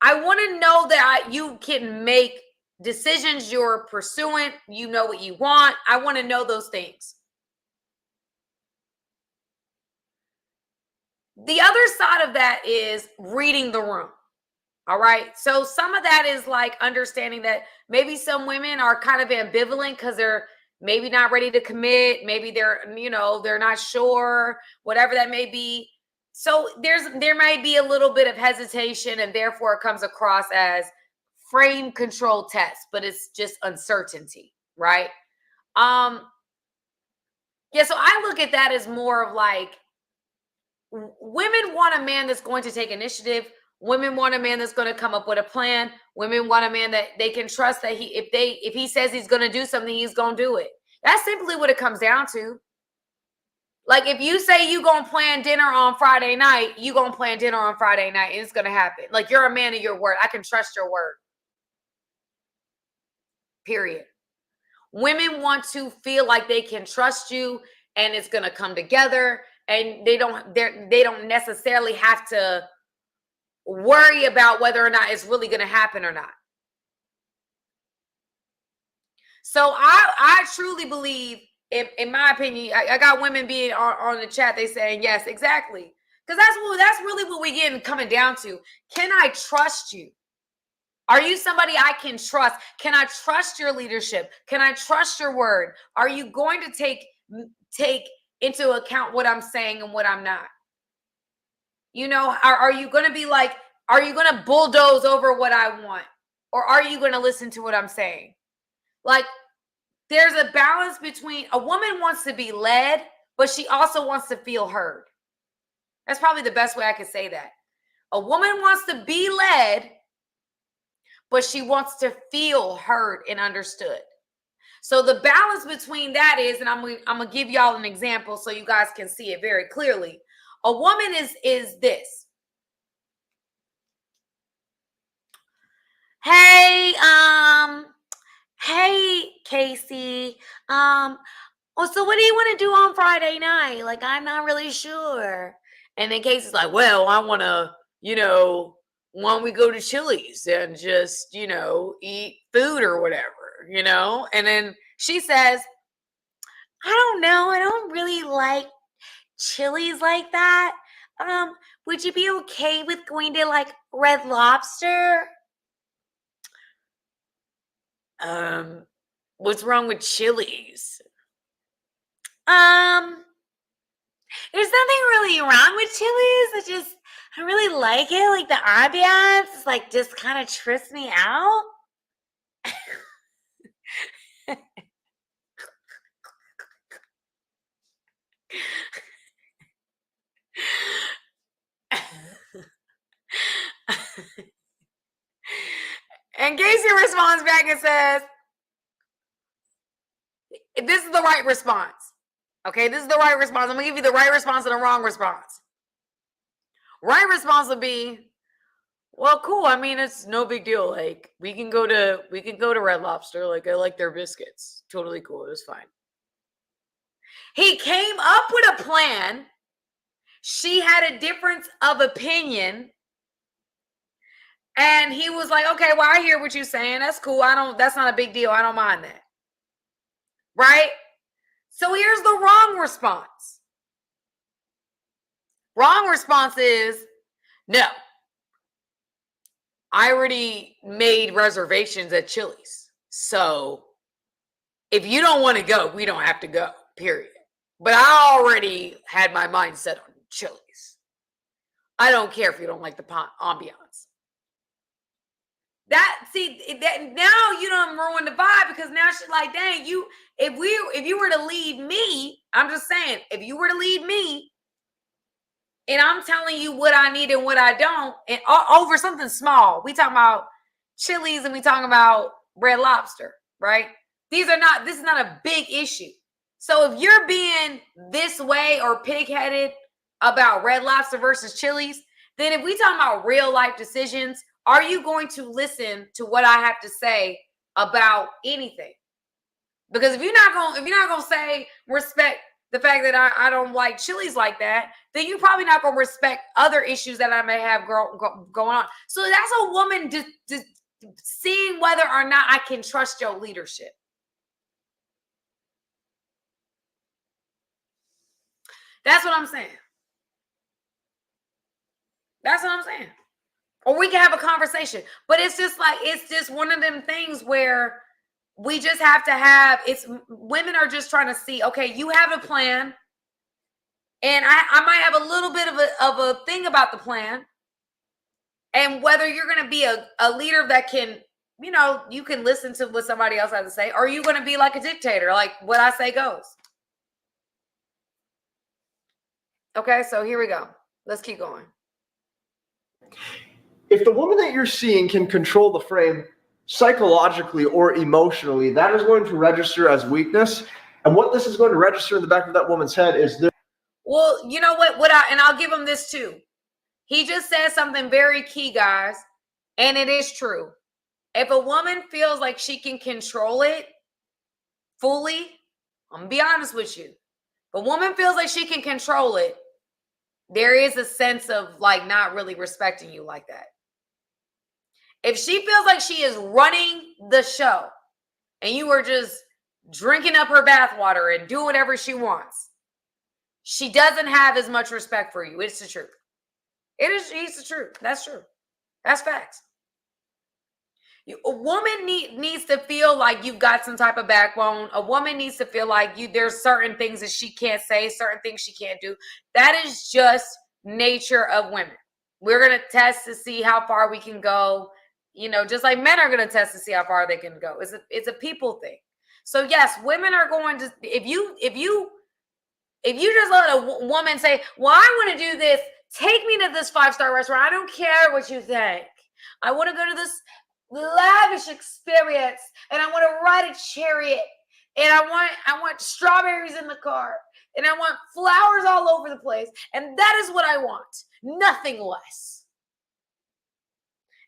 I want to know that you can make decisions, you're pursuant, you know what you want. I want to know those things. The other side of that is reading the room. All right. So some of that is like understanding that maybe some women are kind of ambivalent because they're maybe not ready to commit. Maybe they're not sure, whatever that may be. So there might be a little bit of hesitation and therefore it comes across as frame control test, but it's just uncertainty, right? Yeah, so I look at that as more of like women want a man that's going to take initiative. Women want a man that's going to come up with a plan. Women want a man that they can trust that if he says he's going to do something, he's going to do it. That's simply what it comes down to. Like if you say you going to plan dinner on Friday night, you going to plan dinner on Friday night and it's going to happen. Like you're a man of your word. I can trust your word. Period. Women want to feel like they can trust you and it's going to come together and they don't necessarily have to worry about whether or not it's really going to happen or not. So I truly believe, in my opinion, I got women being on the chat, they saying yes, exactly, because that's really what we're getting coming down to. Can I trust you? Are you somebody I can trust? Can I trust your leadership? Can I trust your word? Are you going to take into account what I'm saying and what I'm not? You know, are you going to be like, are you going to bulldoze over what I want? Or are you going to listen to what I'm saying? Like, there's a balance between, a woman wants to be led, but she also wants to feel heard. That's probably the best way I could say that. A woman wants to be led, but she wants to feel heard and understood. So the balance between that is, and I'm gonna give y'all an example so you guys can see it very clearly. A woman is this. Hey, Casey. Well, so what do you want to do on Friday night? Like, I'm not really sure. And then Casey's like, well, I want to, why don't we go to Chili's and just, eat food or whatever, And then she says, I don't know. I don't really like Chili's like that. Would you be okay with going to like Red Lobster? What's wrong with Chili's? There's nothing really wrong with Chili's. I really like it. Like the ambiance is like just kind of trips me out. And Casey responds back and says, this is the right response. Okay, this is the right response. I'm gonna give you the right response and the wrong response. Right response would be, well, cool. I mean, it's no big deal. Like, we can go to Red Lobster. Like, I like their biscuits. Totally cool. It's fine. He came up with a plan. She had a difference of opinion. And he was like, okay, well, I hear what you're saying. That's cool. That's not a big deal. I don't mind that. Right? So here's the wrong response. Wrong response is, no. I already made reservations at Chili's. So if you don't want to go, we don't have to go, period. But I already had my mind set on Chili's. I don't care if you don't like the ambiance. Now you don't ruin the vibe, because now she's like, dang, if you were to lead me, I'm just saying, if you were to lead me, and I'm telling you what I need and what I don't, and over something small, we talking about Chili's and we talking about Red Lobster, right? This is not a big issue. So if you're being this way or pig-headed about Red Lobster versus Chili's, then if we talking about real life decisions, are you going to listen to what I have to say about anything? Because if you're not gonna say respect the fact that I don't like Chili's like that, then you're probably not gonna respect other issues that I may have going on. So that's a woman just seeing whether or not I can trust your leadership. That's what I'm saying. That's what I'm saying. Or we can have a conversation. But it's just one of them things where we just have to have, women are just trying to see, okay, you have a plan. And I might have a little bit of a thing about the plan. And whether you're going to be a leader that can, you can listen to what somebody else has to say, or are you going to be like a dictator, like what I say goes? Okay, so here we go. Let's keep going. If the woman that you're seeing can control the frame psychologically or emotionally, that is going to register as weakness. And what this is going to register in the back of that woman's head is this. Well, you know what? And I'll give him this too. He just said something very key, guys. And it is true. If a woman feels like she can control it fully, I'm going to be honest with you. If a woman feels like she can control it, there is a sense of like not really respecting you like that. If she feels like she is running the show and you are just drinking up her bathwater and doing whatever she wants, she doesn't have as much respect for you. It's the truth. It's the truth. That's true. That's facts. A woman needs to feel like you've got some type of backbone. A woman needs to feel like there's certain things that she can't say, certain things she can't do. That is just nature of women. We're going to test to see how far we can go. You know, just like men are going to test to see how far they can go. It's a people thing. So yes, women are going to, if you just let a woman say, well, I want to do this, take me to this 5-star restaurant. I don't care what you think. I want to go to this lavish experience, and I want to ride a chariot, and I want strawberries in the car, and I want flowers all over the place, and that is what I want, nothing less.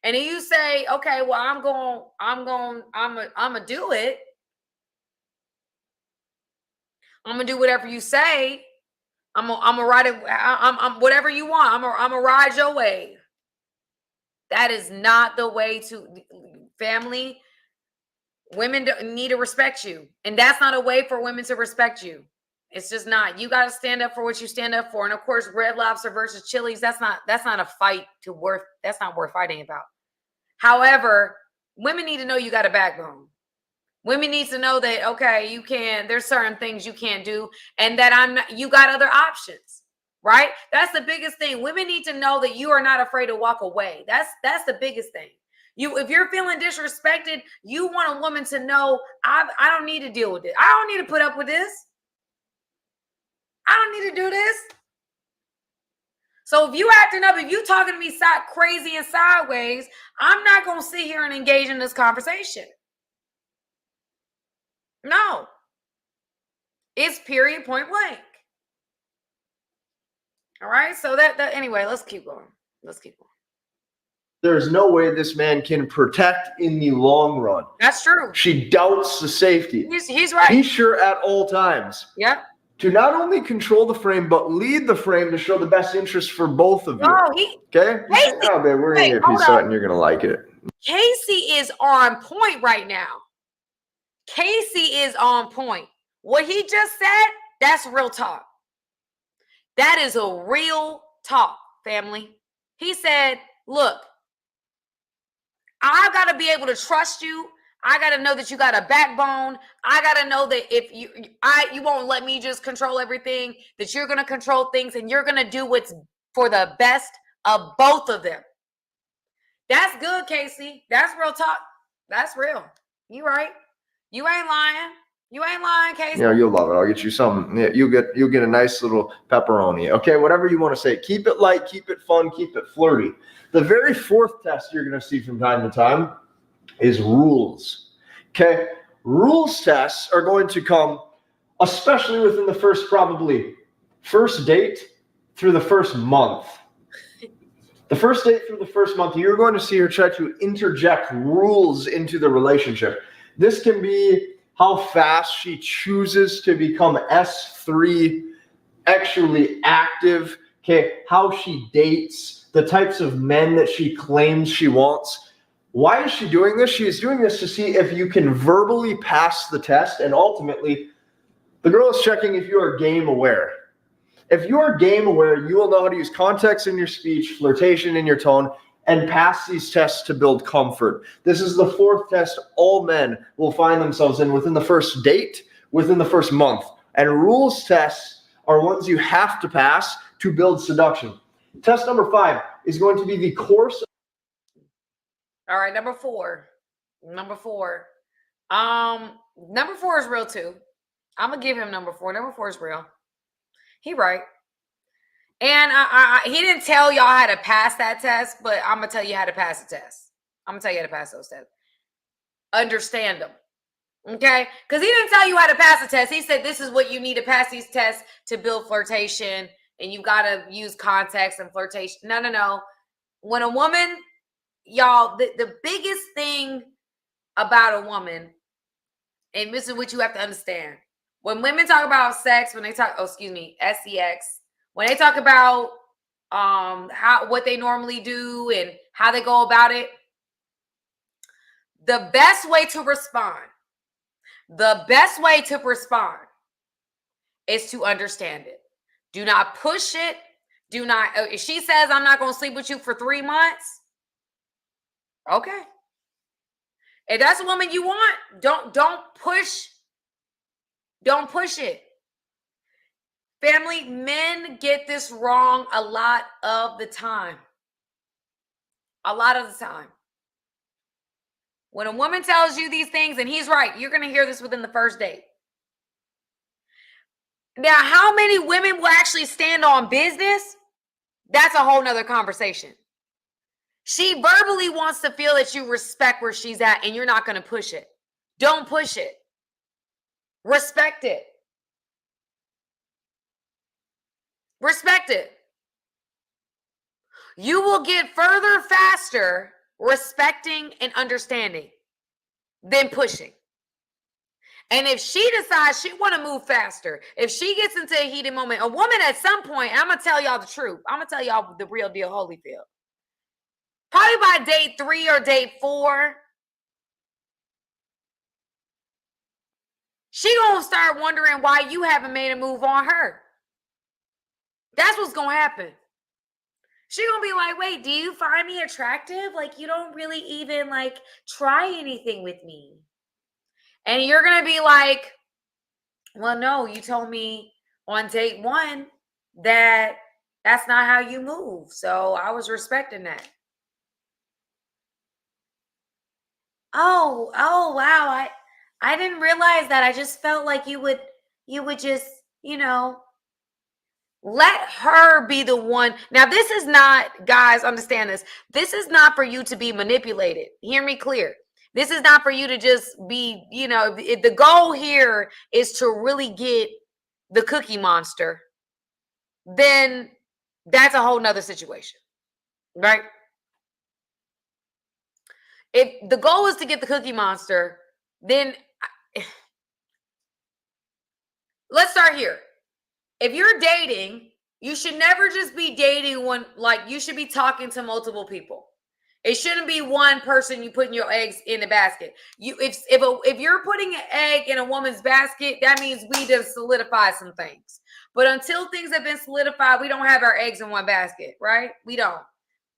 And if you say, okay, well, I'm gonna do it. I'm gonna do whatever you say. I'm gonna ride it. I'm whatever you want. I'm gonna ride your wave. That is not the way to family. Women need to respect you, and that's not a way for women to respect you. It's just not. You got to stand up for what you stand up for. And of course, Red Lobster versus Chili's. That's not a fight that's not worth fighting about. However, women need to know you got a backbone. Women need to know that, okay, there's certain things you can't do, and that you got other options, right? That's the biggest thing. Women need to know that you are not afraid to walk away. That's the biggest thing. If you're feeling disrespected, you want a woman to know, I don't need to deal with it. I don't need to put up with this. I don't need to do this. So if you acting up, if you talking to me crazy and sideways, I'm not going to sit here and engage in this conversation. No. It's period, point blank. All right. So that anyway, let's keep going. There's no way this man can protect in the long run. That's true. She doubts the safety. He's right. Be sure at all times. Yep. To not only control the frame, but lead the frame to show the best interest for both of you. Okay? Casey, oh, babe, we're going to get a piece of it and you're going to like it. Casey is on point right now. Casey is on point. What he just said, that's real talk. That is a real talk, family. He said, look, I've got to be able to trust you. I got to know that you got a backbone. I got to know that if you won't let me just control everything, that you're going to control things and you're going to do what's for the best of both of them. That's good, Casey. That's real talk. That's real. You right. You ain't lying. You ain't lying, Casey. Yeah, you'll love it. I'll get you something. Yeah, you'll get a nice little pepperoni. Okay, whatever you want to say. Keep it light, keep it fun, keep it flirty. The very fourth test you're going to see from time to time is rules. Okay, rules tests are going to come, especially within the first date through the first month. The first date through the first month, you're going to see her try to interject rules into the relationship. This can be how fast she chooses to become S3, actually active, okay, how she dates, the types of men that she claims she wants. Why is she doing this? She is doing this to see if you can verbally pass the test, and ultimately, the girl is checking if you are game aware. If you are game aware, you will know how to use context in your speech, flirtation in your tone, and pass these tests to build comfort. This is the fourth test all men will find themselves in within the first date, within the first month. And rules tests are ones you have to pass to build seduction. Test number 5 is going to be the course. All right, number 4. Number 4 is real too. I'm gonna give him number 4. Number 4 is real. He right. And he didn't tell y'all how to pass that test, but I'm going to tell you how to pass the test. I'm going to tell you how to pass those tests. Understand them. Okay? Because he didn't tell you how to pass the test. He said this is what you need to pass these tests to build flirtation, and you got to use context and flirtation. No. When a woman, y'all, the biggest thing about a woman, and this is what you have to understand, when women talk about sex, when they talk, sex, when they talk about what they normally do and how they go about it, the best way to respond is to understand it. Do not push it. Do not, if she says, I'm not going to sleep with you for 3 months, okay. If that's a woman you want, don't push it. Family, men get this wrong a lot of the time. When a woman tells you these things, and he's right, you're going to hear this within the first date. Now, how many women will actually stand on business? That's a whole nother conversation. She verbally wants to feel that you respect where she's at, and you're not going to push it. Don't push it. Respect it. Respect it. You will get further faster respecting and understanding than pushing. And if she decides she want to move faster, if she gets into a heated moment, a woman at some point, I'm going to tell y'all the truth. I'm going to tell y'all the real deal, Holyfield. Probably by date 3 or date 4, she going to start wondering why you haven't made a move on her. That's what's going to happen. She going to be like, wait, do you find me attractive? Like, you don't really even like try anything with me. And you're going to be like, well, no, you told me on date 1 that that's not how you move. So I was respecting that. Oh, wow. I didn't realize that. I just felt like you would just, let her be the one. Now, this is not, guys, understand this. This is not for you to be manipulated. Hear me clear. This is not for you to just be, if the goal here is to really get the Cookie Monster, then that's a whole nother situation, right? If the goal is to get the Cookie Monster, then let's start here. If you're dating, you should never just be dating one, like you should be talking to multiple people. It shouldn't be one person you putting your eggs in the basket. If you're putting an egg in a woman's basket, that means we just solidify some things. But until things have been solidified, we don't have our eggs in one basket, right? We don't.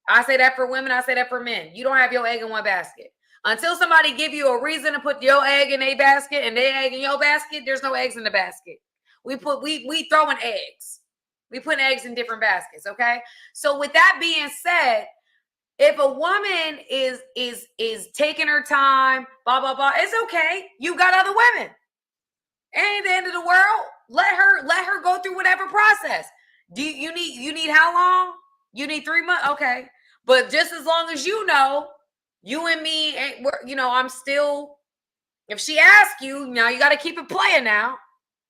I say that for women, I say that for men. You don't have your egg in one basket. Until somebody give you a reason to put your egg in a basket and their egg in your basket, there's no eggs in the basket. We throwing eggs. We put eggs in different baskets, okay? So with that being said, if a woman is taking her time, blah, blah, blah, it's okay. You got other women. It ain't the end of the world. Let her go through whatever process. You need how long? You need 3 months? Okay. But just as long as you and me ain't, I'm still, if she asks you, now you got to keep it playing now.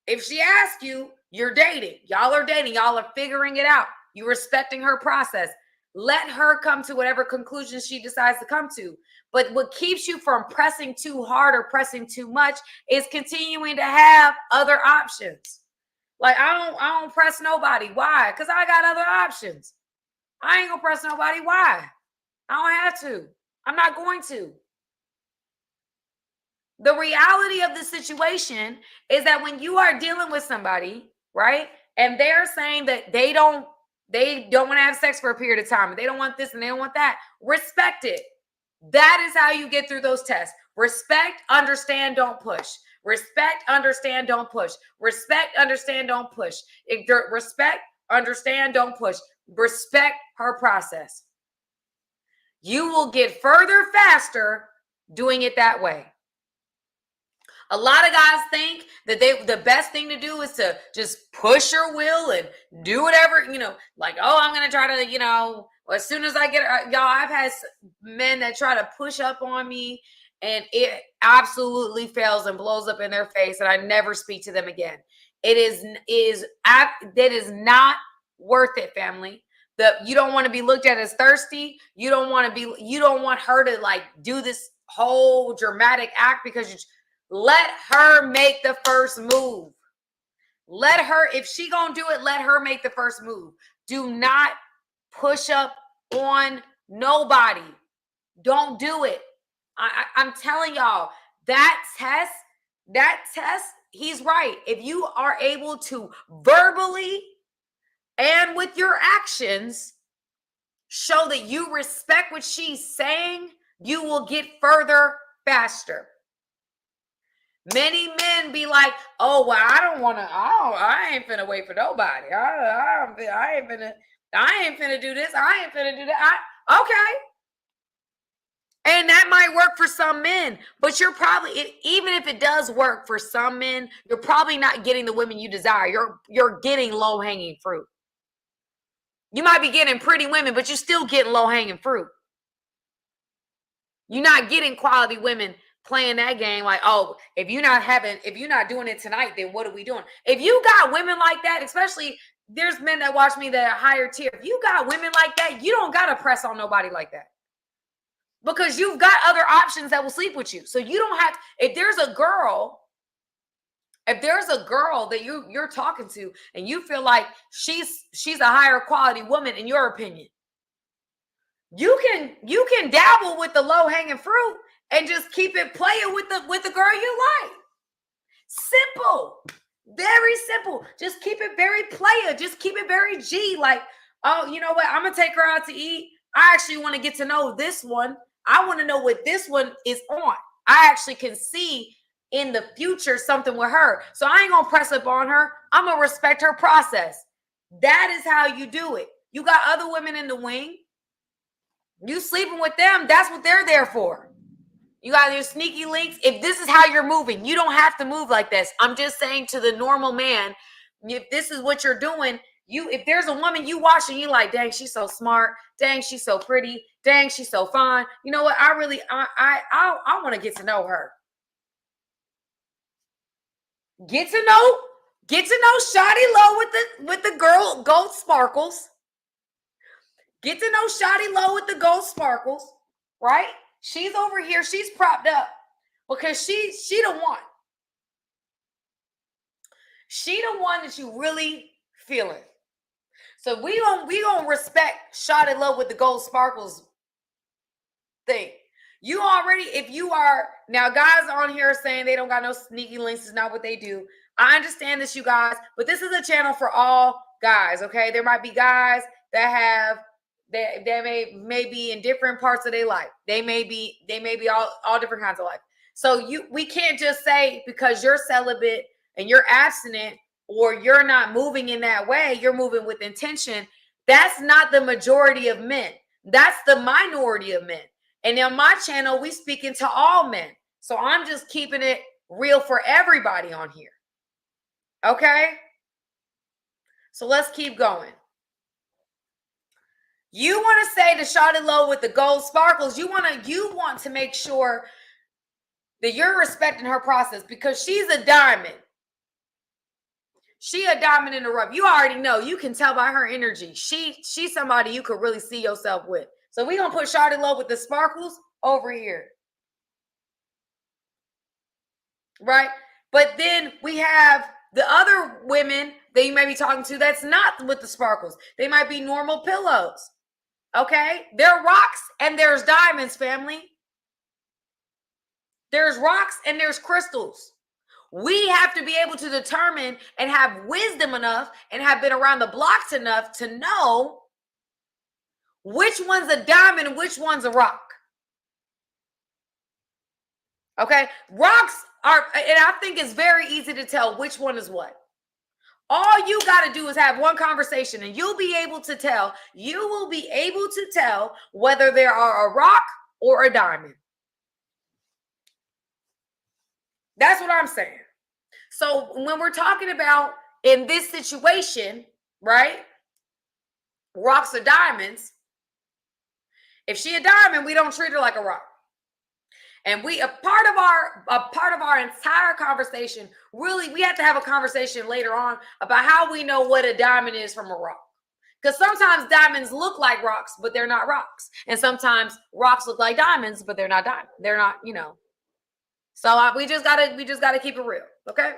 If she asks you, you're dating. Y'all are dating. Y'all are figuring it out. You're respecting her process. Let her come to whatever conclusion she decides to come to. But what keeps you from pressing too hard or pressing too much is continuing to have other options. Like, I don't press nobody. Why? Because I got other options. I ain't gonna press nobody. Why? I don't have to. I'm not going to. The reality of the situation is that when you are dealing with somebody, right, and they're saying that they don't want to have sex for a period of time, and they don't want this and they don't want that, respect it. That is how you get through those tests. Respect, understand, don't push. Respect, understand, don't push. Respect, understand, don't push. Respect, understand, don't push. Respect her process. You will get further faster doing it that way. A lot of guys think that the best thing to do is to just push your will and do whatever, like, oh, I'm going to try to, as soon as I get, y'all, I've had men that try to push up on me and it absolutely fails and blows up in their face and I never speak to them again. That is not worth it, family. You don't want to be looked at as thirsty. You don't want her to like do this whole dramatic act because let her make the first move. Let her, if she gonna do it, let her make the first move. Do not push up on nobody. Don't do it. I'm telling y'all, that test, he's right. If you are able to verbally and with your actions show that you respect what she's saying, you will get further faster. Many men be like, oh, well, I ain't finna wait for nobody. I ain't finna do this. I ain't finna do that. Okay. And that might work for some men, but you're probably, even if it does work for some men, you're probably not getting the women you desire. You're getting low-hanging fruit. You might be getting pretty women, but you're still getting low-hanging fruit. You're not getting quality women playing that game like, oh, if you're not doing it tonight, then what are we doing? If you got women like that, especially there's men that watch me that are higher tier. If you got women like that, you don't got to press on nobody like that. Because you've got other options that will sleep with you. So you don't have, if there's a girl that you're talking to and you feel like she's a higher quality woman in your opinion, you can dabble with the low-hanging fruit and just keep it playing with the girl you like. Simple. Very simple. Just keep it very player. Just keep it very G. Like, oh, you know what? I'm gonna take her out to eat. I actually want to get to know this one. I want to know what this one is on. I actually can see in the future something with her. So I ain't going to press up on her. I'm going to respect her process. That is how you do it. You got other women in the wing. You sleeping with them. That's what they're there for. You got your sneaky links. If this is how you're moving, you don't have to move like this. I'm just saying to the normal man, if this is what you're doing, if there's a woman you watch and you like, dang, she's so smart. Dang, she's so pretty. Dang, she's so fine. You know what? I want to get to know her. Get to know Shawty Low with the gold sparkles. Get to know Shawty Low with the gold sparkles, right? She's over here. She's propped up because she the one. She the one that you really feeling. So we gonna respect Shawty Low with the gold sparkles thing. You already, if you are, now guys on here saying they don't got no sneaky links, is not what they do. I understand this, you guys, but this is a channel for all guys, okay? There might be guys that may be in different parts of their life. They may be all different kinds of life. So we can't just say because you're celibate and you're abstinent or you're not moving in that way, you're moving with intention. That's not the majority of men. That's the minority of men. And on my channel, we speaking to all men. So I'm just keeping it real for everybody on here. Okay? So let's keep going. You want to say to Shawty Low with the gold sparkles, you want to make sure that you're respecting her process because she's a diamond. She a diamond in the rough. You already know. You can tell by her energy. She's somebody you could really see yourself with. So we're going to put Shawty Low with the sparkles over here. Right? But then we have the other women that you may be talking to that's not with the sparkles. They might be normal pillows. Okay? There are rocks and there's diamonds, family. There's rocks and there's crystals. We have to be able to determine and have wisdom enough and have been around the blocks enough to know which one's a diamond and which one's a rock. Okay? Rocks are, and I think it's very easy to tell which one is what. All you got to do is have one conversation and you'll be able to tell. You will be able to tell whether there are a rock or a diamond. That's what I'm saying. So when we're talking about in this situation, right? Rocks or diamonds. If she a diamond, we don't treat her like a rock. And a part of our entire conversation, really, we have to have a conversation later on about how we know what a diamond is from a rock. Because sometimes diamonds look like rocks, but they're not rocks. And sometimes rocks look like diamonds, but they're not diamonds. They're not, So we just gotta keep it real, okay?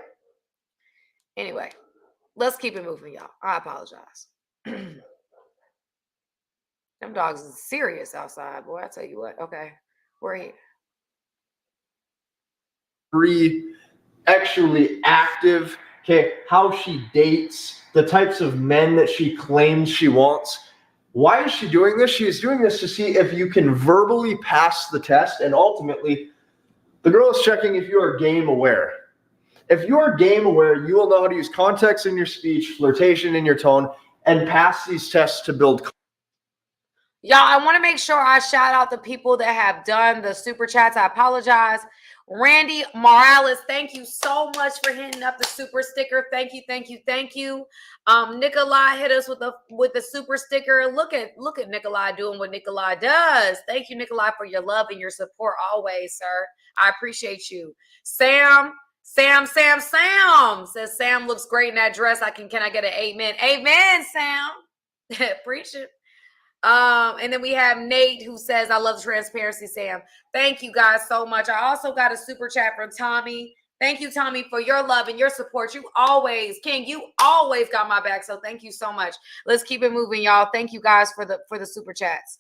Anyway, let's keep it moving, y'all. I apologize. Them dogs is serious outside, boy. I tell you what. Okay, we're here. Actually active, okay, how she dates, the types of men that she claims she wants. Why is she doing this? She is doing this to see if you can verbally pass the test, and ultimately, the girl is checking if you are game aware. If you are game aware, you will know how to use context in your speech, flirtation in your tone, and pass these tests to build. Y'all, I want to make sure I shout out the people that have done the super chats. I apologize. Randy Morales, thank you so much for hitting up the super sticker. Thank you, thank you, thank you. Nikolai hit us with the super sticker. Look at Nikolai doing what Nikolai does. Thank you, Nikolai, for your love and your support always, sir. I appreciate you. Sam says Sam looks great in that dress. Can I get an amen? Amen, Sam. Preach it. And then we have Nate who says, I love transparency, Sam. Thank you guys so much. I also got a super chat from Tommy. Thank you, Tommy, for your love and your support. You always, King, you always got my back. So thank you so much. Let's keep it moving, y'all. Thank you guys for the super chats.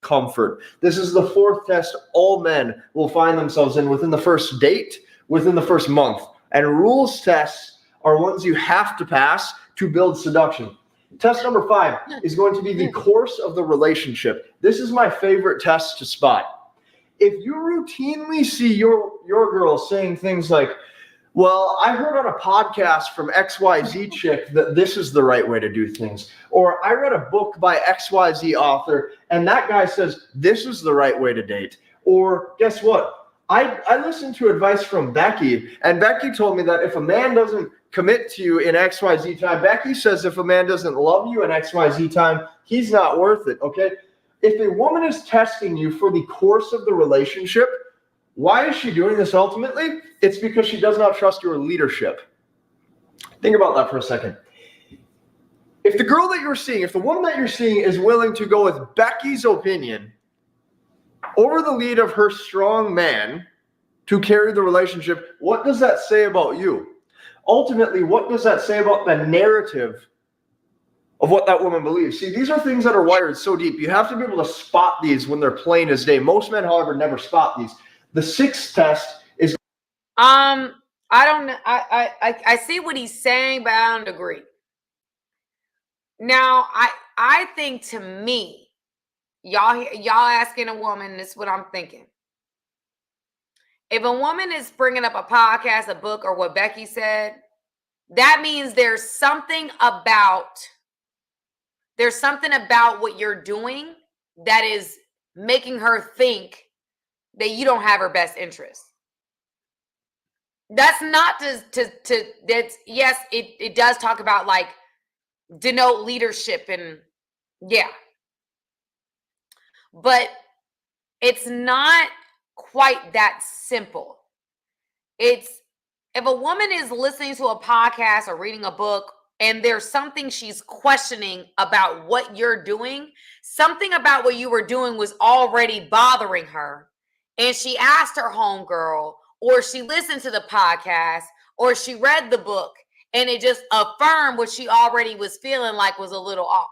Comfort. This is the fourth test all men will find themselves in within the first date, within the first month. And rules tests are ones you have to pass to build seduction. Test number 5 is going to be the course of the relationship. This is my favorite test to spot. If you routinely see your girl saying things like, well, I heard on a podcast from XYZ chick that this is the right way to do things. Or I read a book by XYZ author and that guy says this is the right way to date. Or guess what? I listened to advice from Becky, and Becky told me that if a man doesn't commit to you in XYZ time, Becky says if a man doesn't love you in XYZ time, he's not worth it, okay? If a woman is testing you for the course of the relationship, why is she doing this ultimately? It's because she does not trust your leadership. Think about that for a second. If the girl that you're seeing, if the woman that you're seeing is willing to go with Becky's opinion over the lead of her strong man to carry the relationship, what does that say about you? Ultimately, what does that say about the narrative of what that woman believes? See, these are things that are wired so deep. You have to be able to spot these when they're plain as day. Most men, however, never spot these. The 6th test is I don't know. I see what he's saying, but I don't agree. Now, I think, to me, y'all asking a woman, this is what I'm thinking. If a woman is bringing up a podcast, a book, or what Becky said, that means there's something about what you're doing that is making her think that you don't have her best interest. That's not that's, yes, it does talk about like denote leadership and yeah. But it's not quite that simple. It's if a woman is listening to a podcast or reading a book and there's something she's questioning about what you're doing, something about what you were doing was already bothering her, and she asked her homegirl, or she listened to the podcast, or she read the book, and it just affirmed what she already was feeling like was a little off.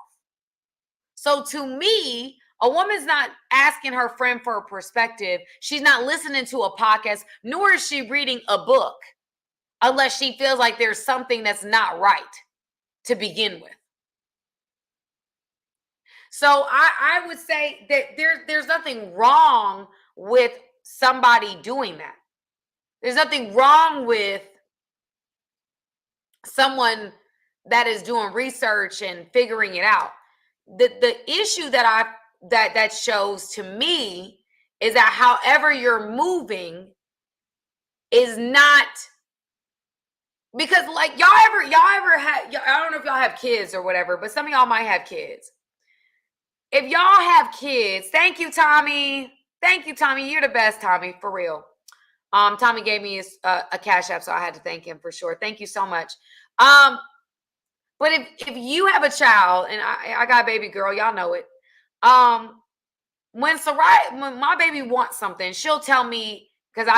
So to me, a woman's not asking her friend for a perspective. She's not listening to a podcast, nor is she reading a book, unless she feels like there's something that's not right to begin with. So I would say that there's nothing wrong with somebody doing that. There's nothing wrong with someone that is doing research and figuring it out. The issue that shows to me is that however you're moving is not, because like y'all ever had, I don't know if y'all have kids or whatever, but some of y'all might have kids. If y'all have kids, thank you, Tommy. You're the best, Tommy, for real. Tommy gave me a Cash App, so I had to thank him for sure. Thank you so much. But if you have a child, and I got a baby girl, y'all know it. When my baby wants something, she'll tell me, because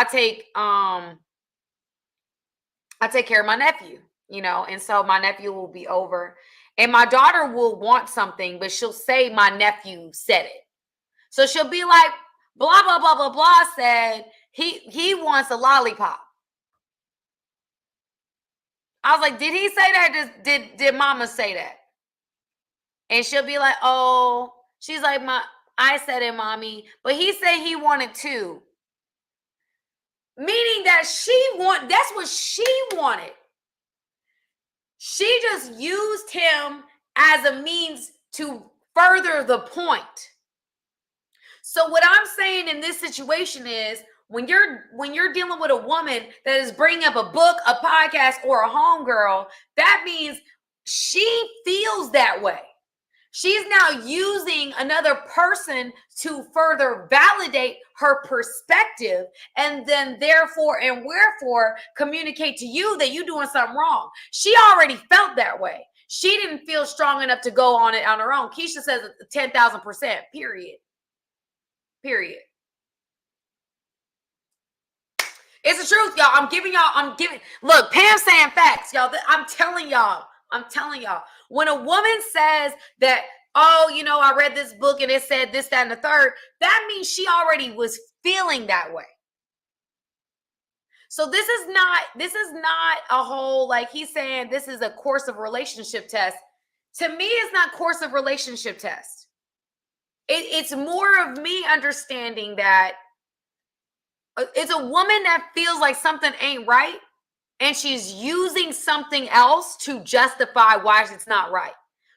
I I take care of my nephew, and so my nephew will be over and my daughter will want something, but she'll say my nephew said it. So she'll be like, blah, blah, blah, blah, blah said he wants a lollipop. I was like, did he say that? Did mama say that? And she'll be like, oh, she's like, I said it, mommy, but he said he wanted two. Meaning that that's what she wanted. She just used him as a means to further the point. So what I'm saying in this situation is when you're dealing with a woman that is bringing up a book, a podcast, or a homegirl, that means she feels that way. She's now using another person to further validate her perspective and then therefore and wherefore communicate to you that you're doing something wrong. She already felt that way. She didn't feel strong enough to go on it on her own. Keisha says 10,000%, period. Period. It's the truth, y'all. Look, Pam's saying facts, y'all. I'm telling y'all. When a woman says that, oh, I read this book and it said this, that, and the third, that means she already was feeling that way. So this is not a whole, like he's saying, this is a course of relationship test. To me, it's not course of relationship test. It's more of me understanding that it's a woman that feels like something ain't right. And she's using something else to justify why it's not right.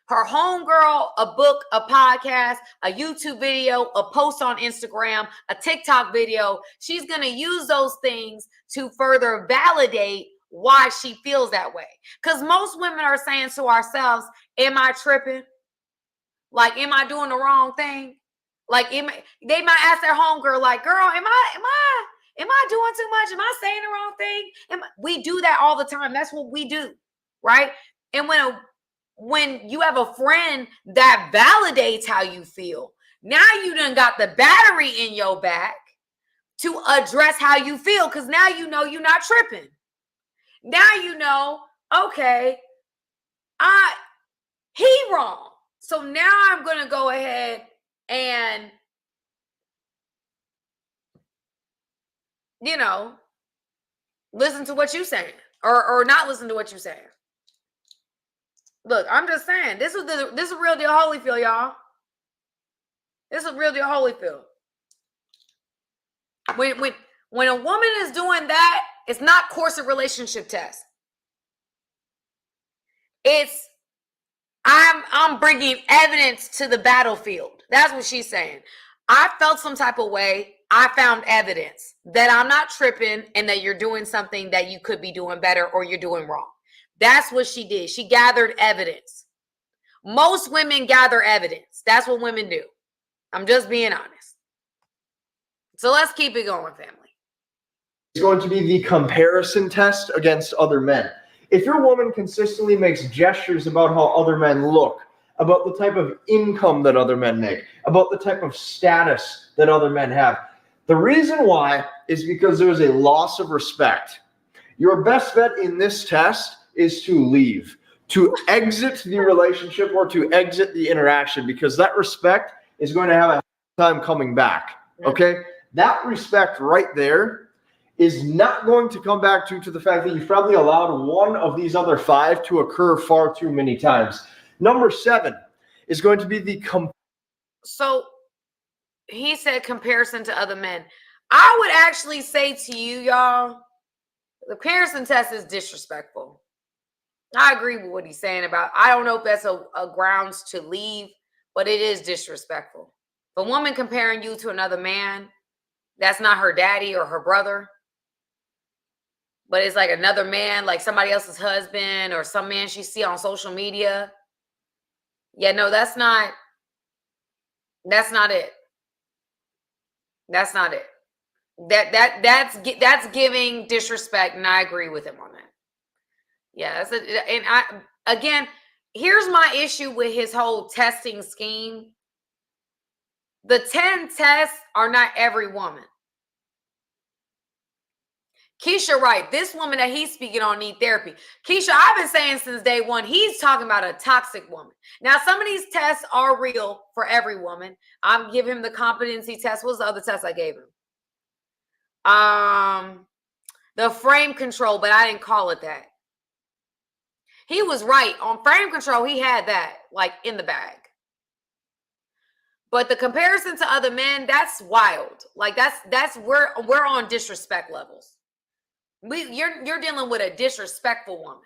Her homegirl, a book, a podcast, a YouTube video, a post on Instagram, a TikTok video. She's going to use those things to further validate why she feels that way. Because most women are saying to ourselves, am I tripping? Like, am I doing the wrong thing? Like, they might ask their homegirl, like, girl, am I doing too much? Am I saying the wrong thing? We do that all the time. That's what we do, right? And when you have a friend that validates how you feel, now you done got the battery in your back to address how you feel, because now you know you're not tripping. Now you know, okay, he wrong. So now I'm going to go ahead and listen to what you're saying or not listen to what you're saying. Look, I'm just saying, this is real deal Holyfield, y'all. This is real deal Holyfield. When a woman is doing that, it's not course of relationship test. It's I'm bringing evidence to the battlefield. That's what she's saying. I felt some type of way. I found evidence that I'm not tripping and that you're doing something that you could be doing better or you're doing wrong. That's what she did. She gathered evidence. Most women gather evidence. That's what women do. I'm just being honest. So let's keep it going, family. It's going to be the comparison test against other men. If your woman consistently makes gestures about how other men look, about the type of income that other men make, about the type of status that other men have, the reason why is because there's a loss of respect. Your best bet in this test is to leave, to exit the relationship or to exit the interaction, because that respect is going to have a time coming back. Okay? That respect right there is not going to come back to the fact that you've probably allowed one of these other five to occur far too many times. Number 7 is going to be the So he said comparison to other men. I would actually say to you, y'all, the comparison test is disrespectful. I agree with what he's saying about, I don't know if that's a grounds to leave, but it is disrespectful. If a woman comparing you to another man, that's not her daddy or her brother, but it's like another man, like somebody else's husband or some man she see on social media. Yeah, no, that's not it. That's not it. That's giving disrespect, and I agree with him on that. Yeah, again, here's my issue with his whole testing scheme. The 10 tests are not every woman. Keisha, right. This woman that he's speaking on need therapy. Keisha, I've been saying since day one, he's talking about a toxic woman. Now, some of these tests are real for every woman. I'm giving him the competency test. What was the other test I gave him? The frame control, but I didn't call it that. He was right. On frame control, he had that, like, in the bag. But the comparison to other men, that's wild. Like, that's we're on disrespect levels. You're dealing with a disrespectful woman.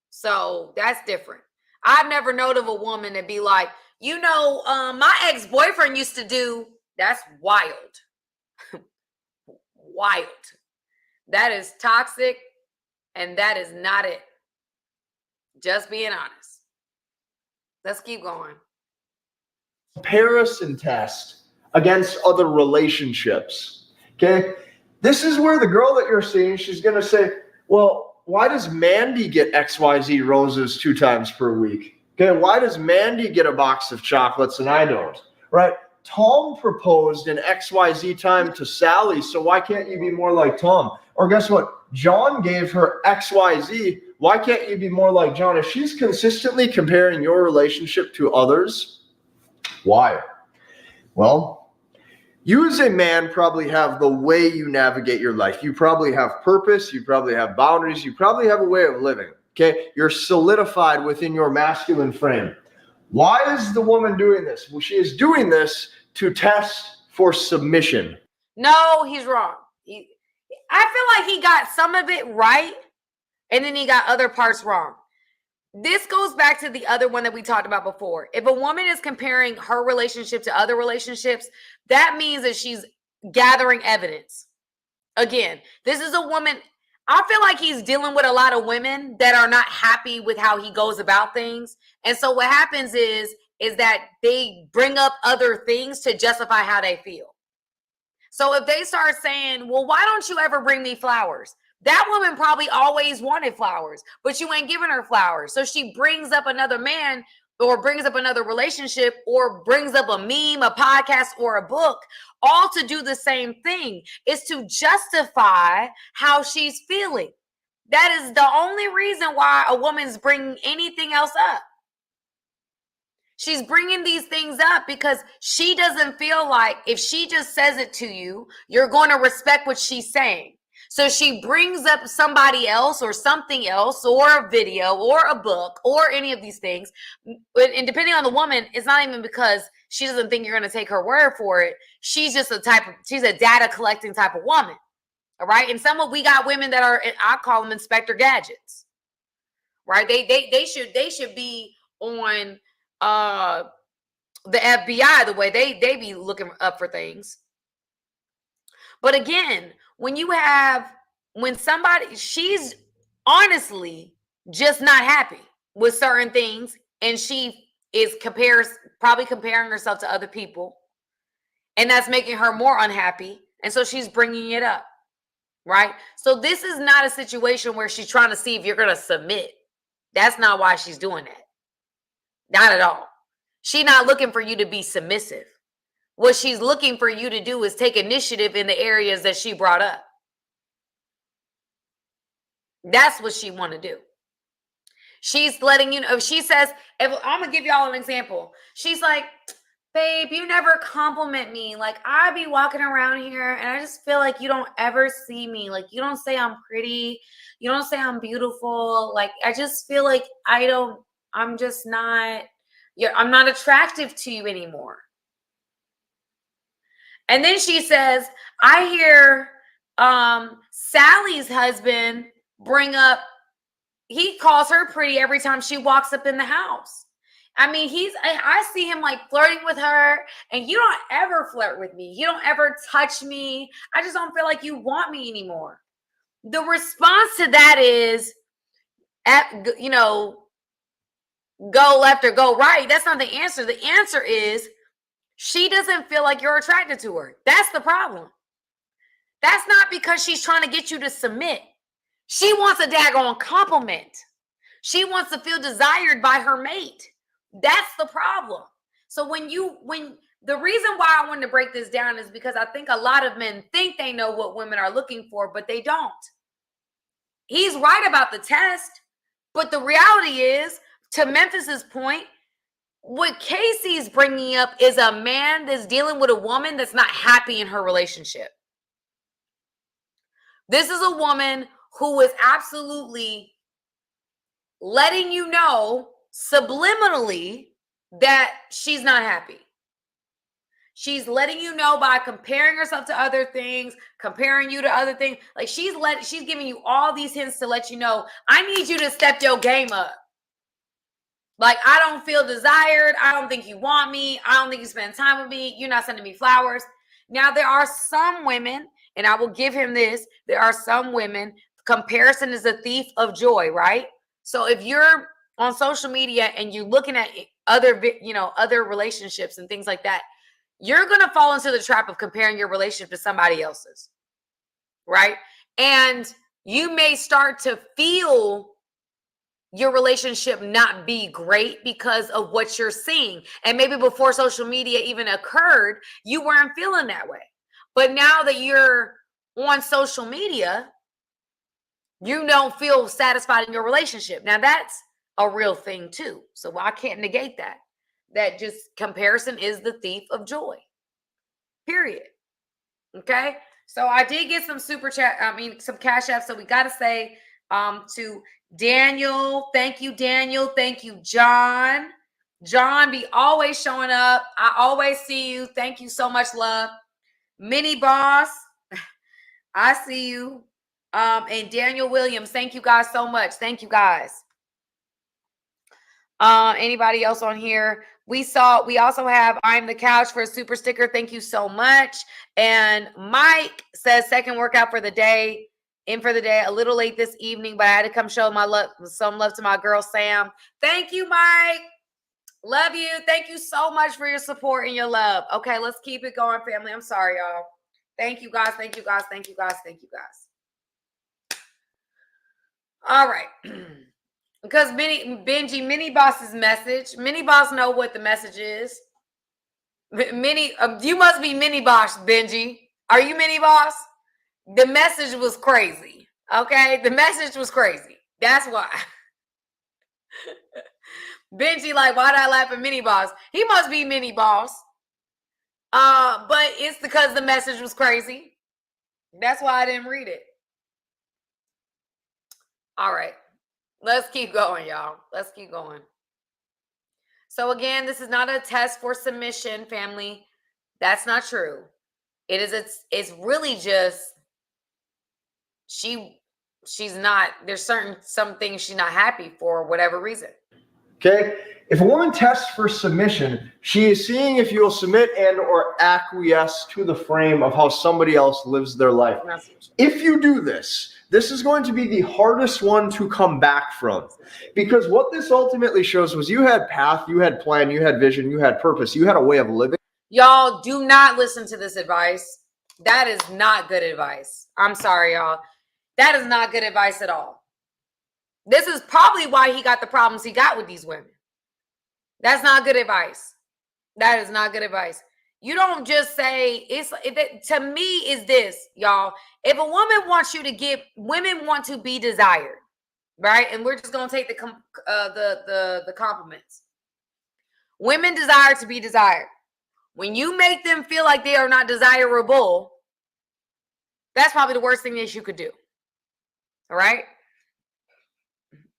So that's different. I've never known of a woman to be like, my ex-boyfriend used to do. That's wild. Wild. That is toxic, and that is not it. Just being honest. Let's keep going. Comparison test against other relationships. Okay. This is where the girl that you're seeing, she's going to say, well, why does Mandy get XYZ roses 2 times per week? Okay. Why does Mandy get a box of chocolates and I don't? Right. Tom proposed an XYZ time to Sally. So why can't you be more like Tom? Or guess what? John gave her XYZ. Why can't you be more like John? If she's consistently comparing your relationship to others, why? Well, you as a man probably have the way you navigate your life. You probably have purpose. You probably have boundaries. You probably have a way of living. Okay. You're solidified within your masculine frame. Why is the woman doing this? Well, she is doing this to test for submission. No, he's wrong. I feel like he got some of it right, and then he got other parts wrong. This goes back to the other one that we talked about before. If a woman is comparing her relationship to other relationships, that means that she's gathering evidence. Again, this is a woman. I feel like he's dealing with a lot of women that are not happy with how he goes about things. And so what happens is that they bring up other things to justify how they feel. So if they start saying, well, why don't you ever bring me flowers? That woman probably always wanted flowers, but you ain't giving her flowers. So she brings up another man or brings up another relationship or brings up a meme, a podcast, or a book, all to do the same thing. Is to justify how she's feeling. That is the only reason why a woman's bringing anything else up. She's bringing these things up because she doesn't feel like if she just says it to you, you're going to respect what she's saying. So she brings up somebody else or something else or a video or a book or any of these things. And depending on the woman, it's not even because she doesn't think you're going to take her word for it. She's just she's a data collecting type of woman. All right. And we got women that are, I call them Inspector Gadgets. Right. They should be on the FBI, the way they be looking up for things. But again, when somebody, she's honestly just not happy with certain things, and she is probably comparing herself to other people, and that's making her more unhappy, and so she's bringing it up, right? So this is not a situation where she's trying to see if you're going to submit. That's not why she's doing that. Not at all. She's not looking for you to be submissive. What she's looking for you to do is take initiative in the areas that she brought up. That's what she want to do. She's letting you know. If she says, I'm going to give y'all an example. She's like, babe, you never compliment me. Like, I be walking around here and I just feel like you don't ever see me. Like, you don't say I'm pretty. You don't say I'm beautiful. Like, I just feel like I'm not attractive to you anymore. And then she says, I hear Sally's husband bring up, he calls her pretty every time she walks up in the house. I mean, I see him like flirting with her, and you don't ever flirt with me. You don't ever touch me. I just don't feel like you want me anymore. The response to that is, go left or go right. That's not the answer. The answer is, she doesn't feel like you're attracted to her. That's the problem. That's not because she's trying to get you to submit. She wants a daggone compliment. She wants to feel desired by her mate. That's the problem. So the reason why I wanted to break this down is because I think a lot of men think they know what women are looking for, but they don't. he's right about the test, but the reality is, to Memphis's point, what Casey's bringing up is a man that's dealing with a woman that's not happy in her relationship. This is a woman who is absolutely letting you know subliminally that she's not happy. She's letting you know by comparing herself to other things, comparing you to other things. Like she's giving you all these hints to let you know, I need you to step your game up. Like, I don't feel desired. I don't think you want me. I don't think you spend time with me. You're not sending me flowers. Now, there are some women, and I will give him this. There are some women, comparison is a thief of joy, right? So if you're on social media and you're looking at other relationships and things like that, you're going to fall into the trap of comparing your relationship to somebody else's, right? And you may start to feel your relationship not be great because of what you're seeing. And maybe before social media even occurred, you weren't feeling that way. But now that you're on social media, you don't feel satisfied in your relationship. Now that's a real thing too. So I can't negate that. That just comparison is the thief of joy. Period. Okay. So I did get some some cash apps. So we got to say to Daniel, thank you, Daniel. Thank you, John. John be always showing up. I always see you. Thank you so much, love. Mini Boss, I see you. And Daniel Williams, thank you guys so much. Thank you guys. Anybody else on here? We also have I'm the Couch for a super sticker. Thank you so much. And Mike says second workout for the day. In for the day, a little late this evening, but I had to come show some love to my girl Sam. Thank you, Mike. Love you. Thank you so much for your support and your love. Okay, let's keep it going, family. I'm sorry, y'all. Thank you, guys. Thank you, guys. Thank you, guys. Thank you, guys. All right. Because Mini Boss's message. Mini Boss know what the message is. You must be Mini Boss, Benji. Are you Mini Boss? The message was crazy. Okay? The message was crazy. That's why. Benji, like, why did I laugh at Mini Boss? He must be Mini Boss. But it's because the message was crazy. That's why I didn't read it. All right. Let's keep going, y'all. Let's keep going. So again, this is not a test for submission, family. That's not true. It's really just she's not, there's some things she's not happy for whatever reason. Okay. If a woman tests for submission, she is seeing if you will submit and or acquiesce to the frame of how somebody else lives their life. If you do this, this is going to be the hardest one to come back from, because what this ultimately shows was you had path, you had plan, you had vision, you had purpose, you had a way of living. Y'all do not listen to this advice. That is not good advice. I'm sorry, y'all. That is not good advice at all. This is probably why he got the problems he got with these women. That's not good advice. That is not good advice. You don't just say, to me is this, y'all. If a woman wants you to give, women want to be desired, right? And we're just going to take the compliments. Women desire to be desired. When you make them feel like they are not desirable, that's probably the worst thing that you could do. All right?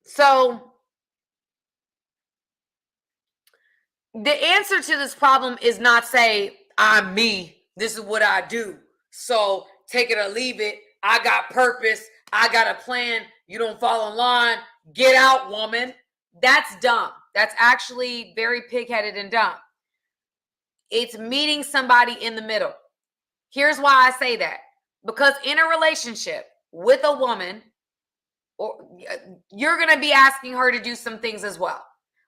So the answer to this problem is not say, I'm me. This is what I do. So take it or leave it. I got purpose. I got a plan. You don't fall in line. Get out, woman. That's dumb. That's actually very pig-headed and dumb. It's meeting somebody in the middle. Here's why I say that. Because in a relationship with a woman, you're going to be asking her to do some things as well.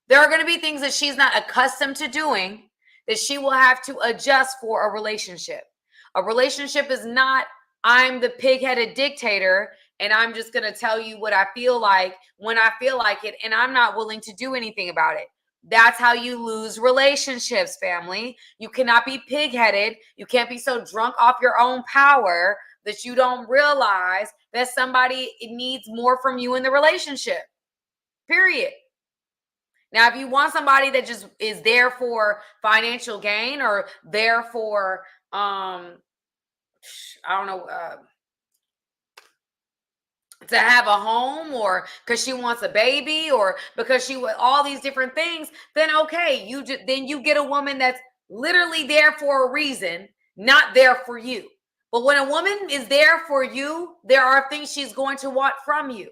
There are going to be things that she's not accustomed to doing that she will have to adjust for a relationship. A relationship is not, I'm the pig-headed dictator and I'm just going to tell you what I feel like when I feel like it, and I'm not willing to do anything about it. That's how you lose relationships, family. You cannot be pig-headed. You can't be so drunk off your own power that you don't realize that somebody needs more from you in the relationship. Period. Now, if you want somebody that just is there for financial gain or there for, I don't know, to have a home, or because she wants a baby, or because she wants all these different things, then okay, then you get a woman that's literally there for a reason, not there for you. But when a woman is there for you, there are things she's going to want from you.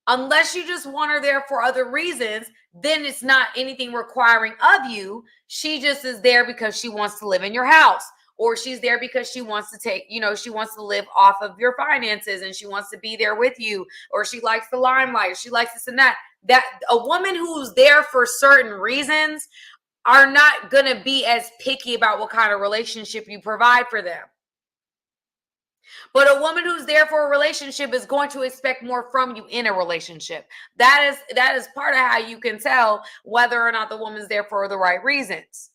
Unless you just want her there for other reasons, then it's not anything requiring of you. She just is there because she wants to live in your house, or she's there because she wants to take, she wants to live off of your finances and she wants to be there with you, or she likes the limelight, or she likes this and that. That a woman who's there for certain reasons are not going to be as picky about what kind of relationship you provide for them. But a woman who's there for a relationship is going to expect more from you in a relationship. That is part of how you can tell whether or not the woman's there for the right reasons.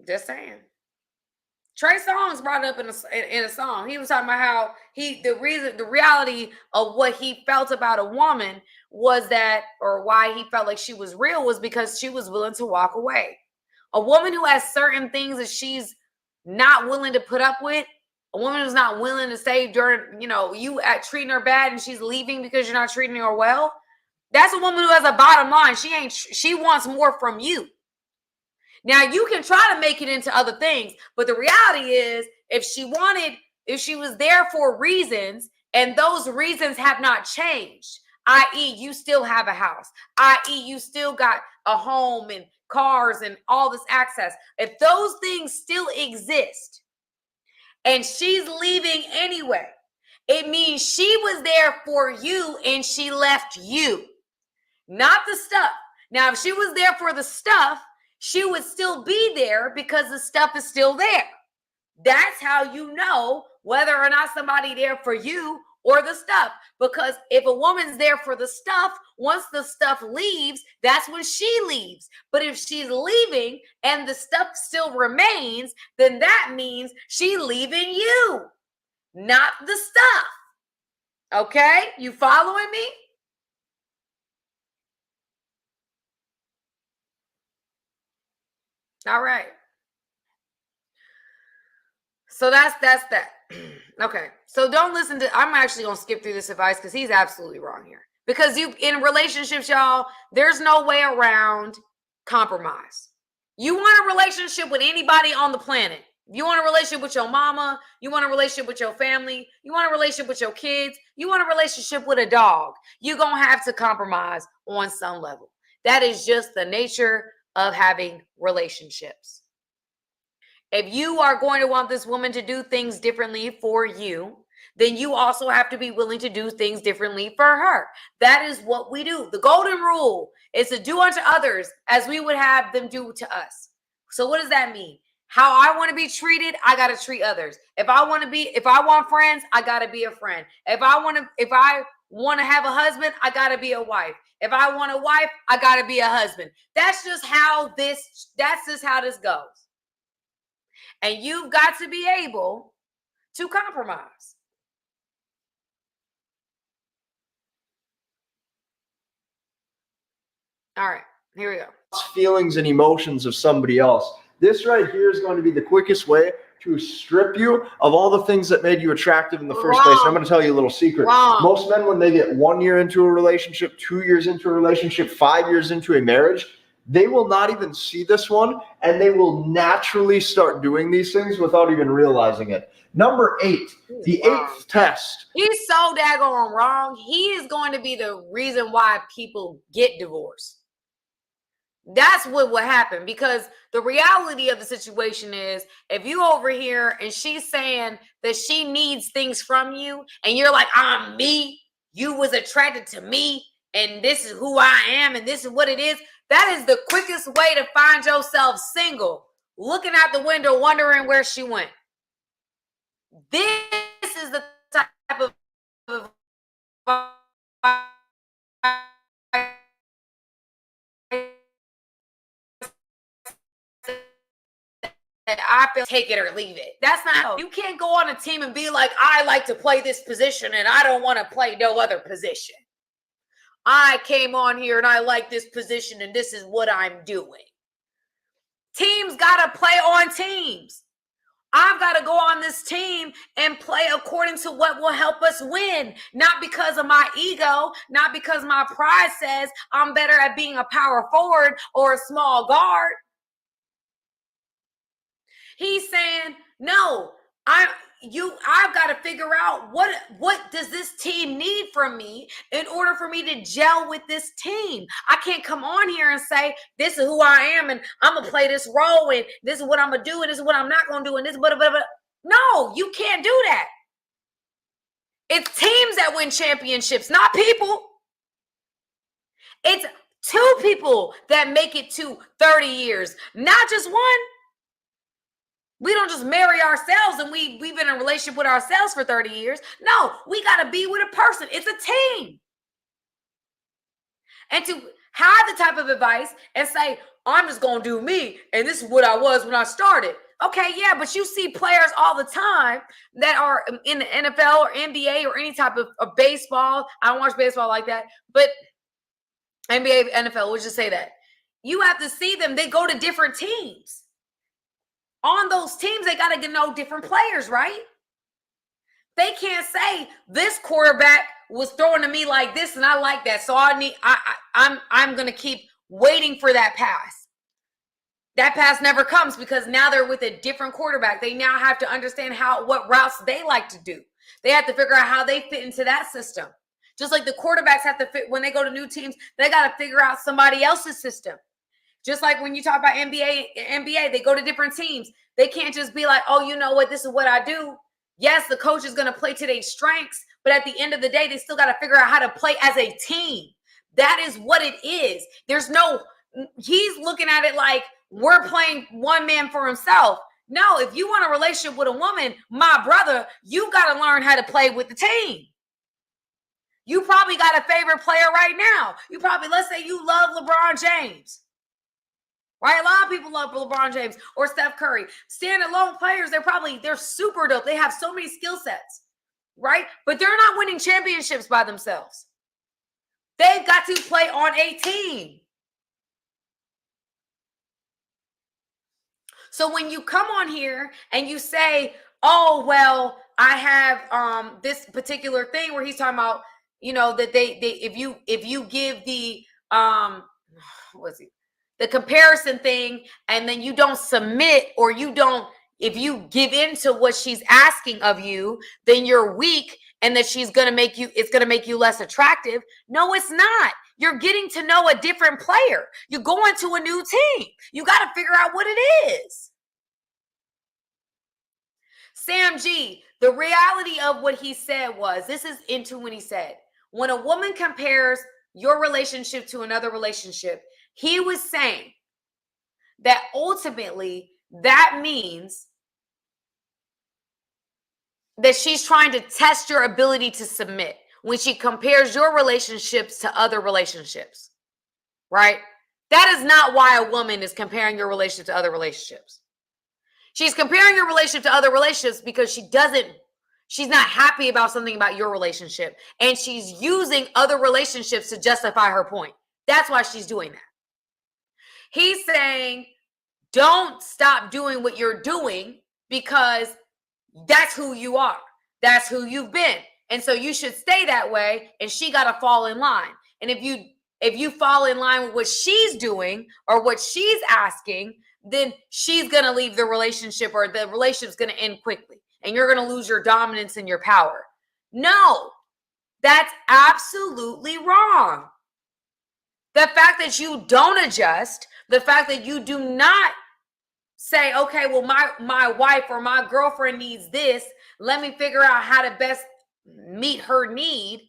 Just saying. Trey Songz brought it up in a song. He was talking about how the reality of what he felt about a woman was that, or why he felt like she was real, was because she was willing to walk away. A woman who has certain things that she's not willing to put up with, a woman who's not willing to stay during, you treating her bad and she's leaving because you're not treating her well, that's a woman who has a bottom line. She wants more from you. Now, you can try to make it into other things, but the reality is if she was there for reasons and those reasons have not changed, i.e. you still have a house, i.e. you still got a home and cars and all this access, if those things still exist and she's leaving anyway, it means she was there for you and she left you, not the stuff. Now, if she was there for the stuff, she would still be there because the stuff is still there. That's how you know whether or not somebody there for you or the stuff. Because if a woman's there for the stuff, once the stuff leaves, that's when she leaves. But if she's leaving and the stuff still remains, then that means she's leaving you, not the stuff. Okay? You following me? All right. So that's that. Okay. So don't listen to, I'm actually going to skip through this advice because he's absolutely wrong here. Because in relationships, y'all, there's no way around compromise. You want a relationship with anybody on the planet. You want a relationship with your mama. You want a relationship with your family. You want a relationship with your kids. You want a relationship with a dog. You're going to have to compromise on some level. That is just the nature of having relationships. If you are going to want this woman to do things differently for you, then you also have to be willing to do things differently for her. That is what we do. The golden rule is to do unto others as we would have them do to us. So what does that mean? How I want to be treated, I got to treat others. If I want friends, I got to be a friend. If I want to have a husband, I got to be a wife. If I want a wife, I got to be a husband. That's just how this goes. And you've got to be able to compromise. All right, here we go. Feelings and emotions of somebody else. This right here is going to be the quickest way to strip you of all the things that made you attractive in the first place. And I'm going to tell you a little secret. Most men, when they get 1 year into a relationship, 2 years into a relationship, 5 years into a marriage, they will not even see this one, and they will naturally start doing these things without even realizing it. Number 8, the 8th test. He's so daggone wrong. He is going to be the reason why people get divorced. That's what will happen, because the reality of the situation is if you over here and she's saying that she needs things from you and you're like, I'm me, you was attracted to me and this is who I am and this is what it is. That is the quickest way to find yourself single, looking out the window, wondering where she went. This is the type of that feel take it or leave it. That's not, you can't go on a team and be like, I like to play this position and I don't want to play no other position. I came on here and I like this position and this is what I'm doing. Teams got to play on teams. I've got to go on this team and play according to what will help us win, not because of my ego, not because my pride says I'm better at being a power forward or a small guard. He's saying, no, I've got to figure out what does this team need from me in order for me to gel with this team. I can't come on here and say, this is who I am and I'm going to play this role and this is what I'm going to do and this is what I'm not going to do and this, but. No, you can't do that. It's teams that win championships, not people. It's two people that make it to 30 years, not just one. We don't just marry ourselves and we've been in a relationship with ourselves for 30 years. No, we got to be with a person. It's a team. And to have the type of advice and say, I'm just going to do me and this is what I was when I started. Okay, yeah, but you see players all the time that are in the NFL or NBA or any type of baseball. I don't watch baseball like that, but NBA, NFL, we'll just say that. You have to see them. They go to different teams. On those teams, they got to know different players, right? They can't say this quarterback was throwing to me like this and I like that. So I'm going to keep waiting for that pass. That pass never comes because now they're with a different quarterback. They now have to understand what routes they like to do. They have to figure out how they fit into that system. Just like the quarterbacks have to fit when they go to new teams, they got to figure out somebody else's system. Just like when you talk about NBA, they go to different teams. They can't just be like, oh, you know what? This is what I do. Yes, the coach is going to play to their strengths, but at the end of the day, they still got to figure out how to play as a team. That is what it is. He's looking at it like we're playing one man for himself. No, if you want a relationship with a woman, my brother, you got to learn how to play with the team. You probably got a favorite player right now. Let's say you love LeBron James. Right? A lot of people love LeBron James or Steph Curry. Standalone players, they're super dope. They have so many skill sets, right? But they're not winning championships by themselves. They've got to play on a team. So when you come on here and you say, oh, well, I have this particular thing where he's talking about, that if you give the the comparison thing and then you don't submit or if you give in to what she's asking of you, then you're weak and that it's going to make you less attractive. No, it's not. You're getting to know a different player. You're going to a new team. You got to figure out what it is. Sam G, the reality of what he said was, this is into when he said, when a woman compares your relationship to another relationship, he was saying that ultimately that means that she's trying to test your ability to submit when she compares your relationships to other relationships, right? That is not why a woman is comparing your relationship to other relationships. She's comparing your relationship to other relationships because she's not happy about something about your relationship, and she's using other relationships to justify her point. That's why she's doing that. He's saying, don't stop doing what you're doing because that's who you are. That's who you've been. And so you should stay that way, and she got to fall in line. And if you fall in line with what she's doing or what she's asking, then she's going to leave the relationship or the relationship's going to end quickly. And you're going to lose your dominance and your power. No, that's absolutely wrong. The fact that you don't adjust, the fact that you do not say, okay, well, my wife or my girlfriend needs this. Let me figure out how to best meet her need.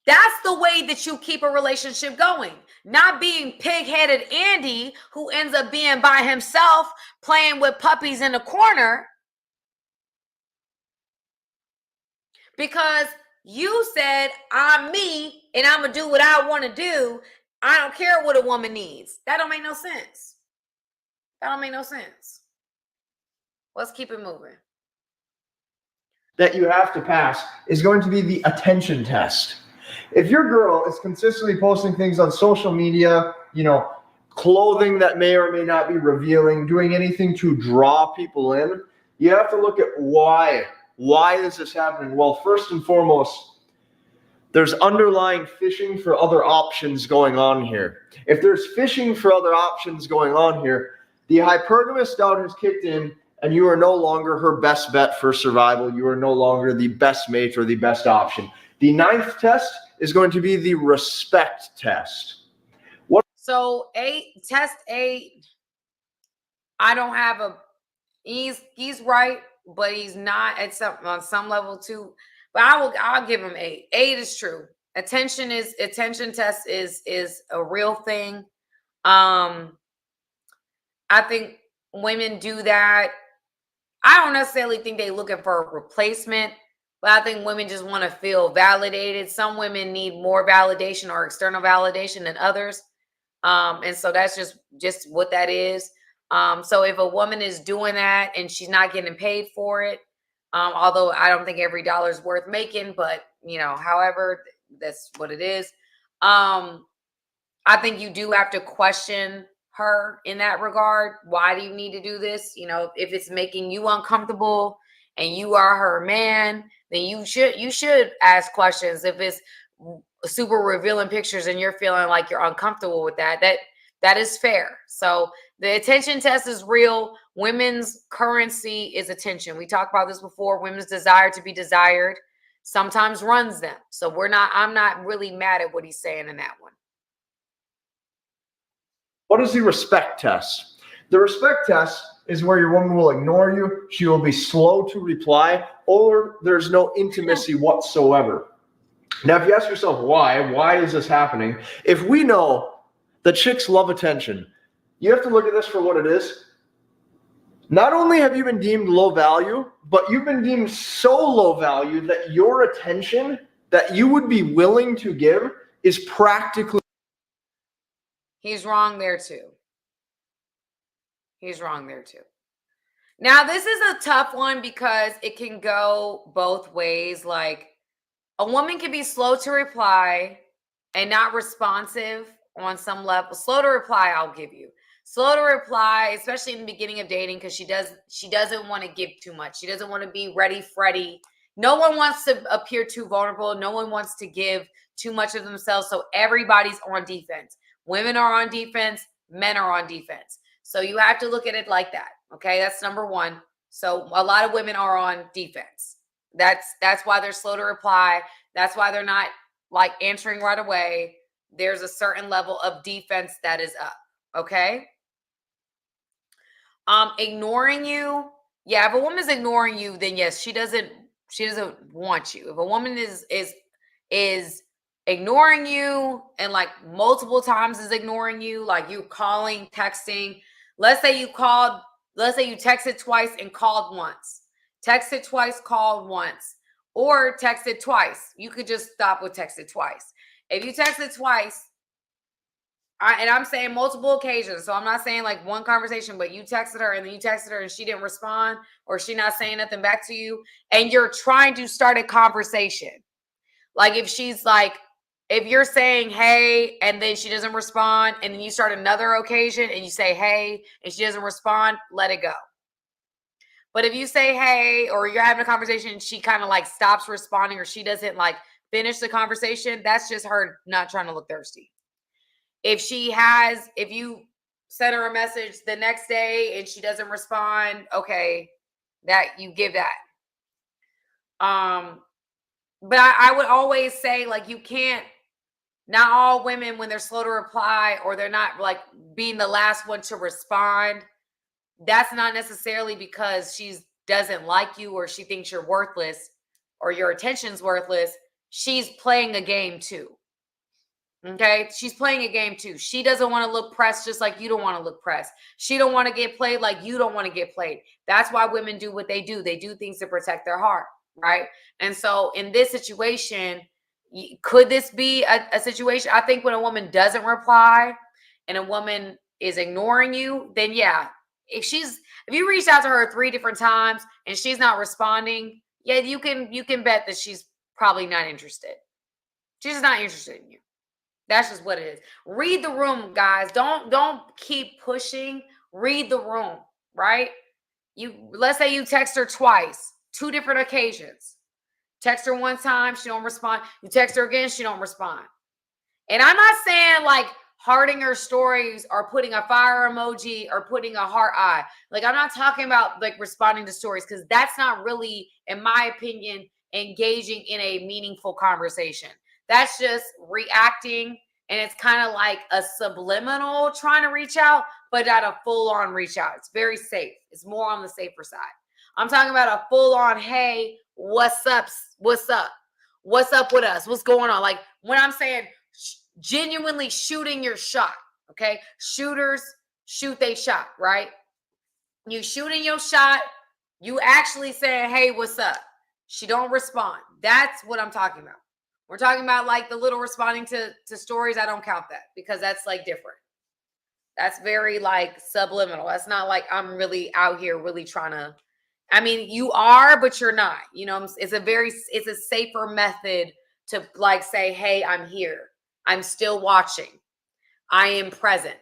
That's the way that you keep a relationship going. Not being pig-headed Andy who ends up being by himself playing with puppies in the corner because you said, I'm me and I'm going to do what I want to do. I don't care what a woman needs. That don't make no sense. That don't make no sense. Let's keep it moving. That you have to pass is going to be the attention test. If your girl is consistently posting things on social media, clothing that may or may not be revealing, doing anything to draw people in, you have to look at why. Why is this happening? Well, first and foremost, there's underlying fishing for other options going on here. If there's fishing for other options going on here, the hypergamous doubt has kicked in, and you are no longer her best bet for survival. You are no longer the best mate or the best option. The 9th test is going to be the respect test. So test 8, I don't have he's right, but he's not on some level too. But I'll give him 8. 8 is true. Attention test is a real thing. I think women do that. I don't necessarily think they're looking for a replacement, but I think women just want to feel validated. Some women need more validation or external validation than others. And so that's just what that is. So if a woman is doing that and she's not getting paid for it, although I don't think every dollar is worth making, but however, that's what it is. I think you do have to question her in that regard. Why do you need to do this? If it's making you uncomfortable and you are her man, then you should ask questions. If it's super revealing pictures and you're feeling like you're uncomfortable with that is fair. So the attention test is real. Women's currency is attention. We talked about this before. Women's desire to be desired sometimes runs them. So I'm not really mad at what he's saying in that one. What is the respect test? The respect test is where your woman will ignore you. She will be slow to reply, or there's no intimacy whatsoever. Now, if you ask yourself why is this happening? If we know that chicks love attention, you have to look at this for what it is. Not only have you been deemed low value, but you've been deemed so low value that your attention that you would be willing to give is practically... He's wrong there too. Now, this is a tough one because it can go both ways. Like, a woman can be slow to reply and not responsive on some level. Slow to reply, I'll give you. Slow to reply, especially in the beginning of dating, because she doesn't want to give too much. She doesn't want to be ready, Freddy. No one wants to appear too vulnerable. No one wants to give too much of themselves. So everybody's on defense. Women are on defense. Men are on defense. So you have to look at it like that. Okay, that's number one. So a lot of women are on defense. That's why they're slow to reply. That's why they're not like answering right away. There's a certain level of defense that is up. Okay. Ignoring you. Yeah, if a woman's ignoring you, then yes, she doesn't want you. If a woman is ignoring you and like multiple times is ignoring you, like you calling, texting. Let's say you texted twice and called once. Texted twice, called once, or texted twice. You could just stop with texted twice. If you texted twice, and I'm saying multiple occasions, so I'm not saying like one conversation, but you texted her and then you texted her and she didn't respond, or she not saying nothing back to you, and you're trying to start a conversation. Like if you're saying hey and then she doesn't respond, and then you start another occasion and you say hey and she doesn't respond, let it go. But if you say hey, or you're having a conversation and she kind of like stops responding, or she doesn't like finish the conversation, that's just her not trying to look thirsty. If you send her a message the next day and she doesn't respond, okay, that you give that. But I would always say, like, you can't, not all women, when they're slow to reply or they're not like being the last one to respond, that's not necessarily because she doesn't like you or she thinks you're worthless or your attention's worthless. She's playing a game too. Okay, she's playing a game too. She doesn't want to look pressed just like you don't want to look pressed. She don't want to get played like you don't want to get played. That's why women do what they do. They do things to protect their heart, right? And so in this situation, could this be a situation? I think when a woman doesn't reply and a woman is ignoring you, then yeah, if you reached out to her 3 different times and she's not responding, yeah, you can bet that she's probably not interested. She's just not interested in you. That's just what it is. Read the room, guys. Don't keep pushing. Read the room, right? Let's say you text her twice, 2 different occasions. Text her one time, she don't respond. You text her again, she don't respond. And I'm not saying like hearting her stories or putting a fire emoji or putting a heart eye. Like, I'm not talking about like responding to stories, because that's not really, in my opinion, engaging in a meaningful conversation. That's just reacting, and it's kind of like a subliminal trying to reach out, but not a full-on reach out. It's very safe. It's more on the safer side. I'm talking about a full-on, hey, what's up? What's up? What's up with us? What's going on? Like, when I'm saying genuinely shooting your shot, okay? Shooters shoot they shot, right? You shooting your shot, you actually saying, hey, what's up? She don't respond. That's what I'm talking about. We're talking about like the little responding to stories. I don't count that, because that's like different. That's very like subliminal. That's not like I'm really out here really trying to, I mean, you are, but you're not, you know, it's a safer method to like say, hey, I'm here. I'm still watching. I am present.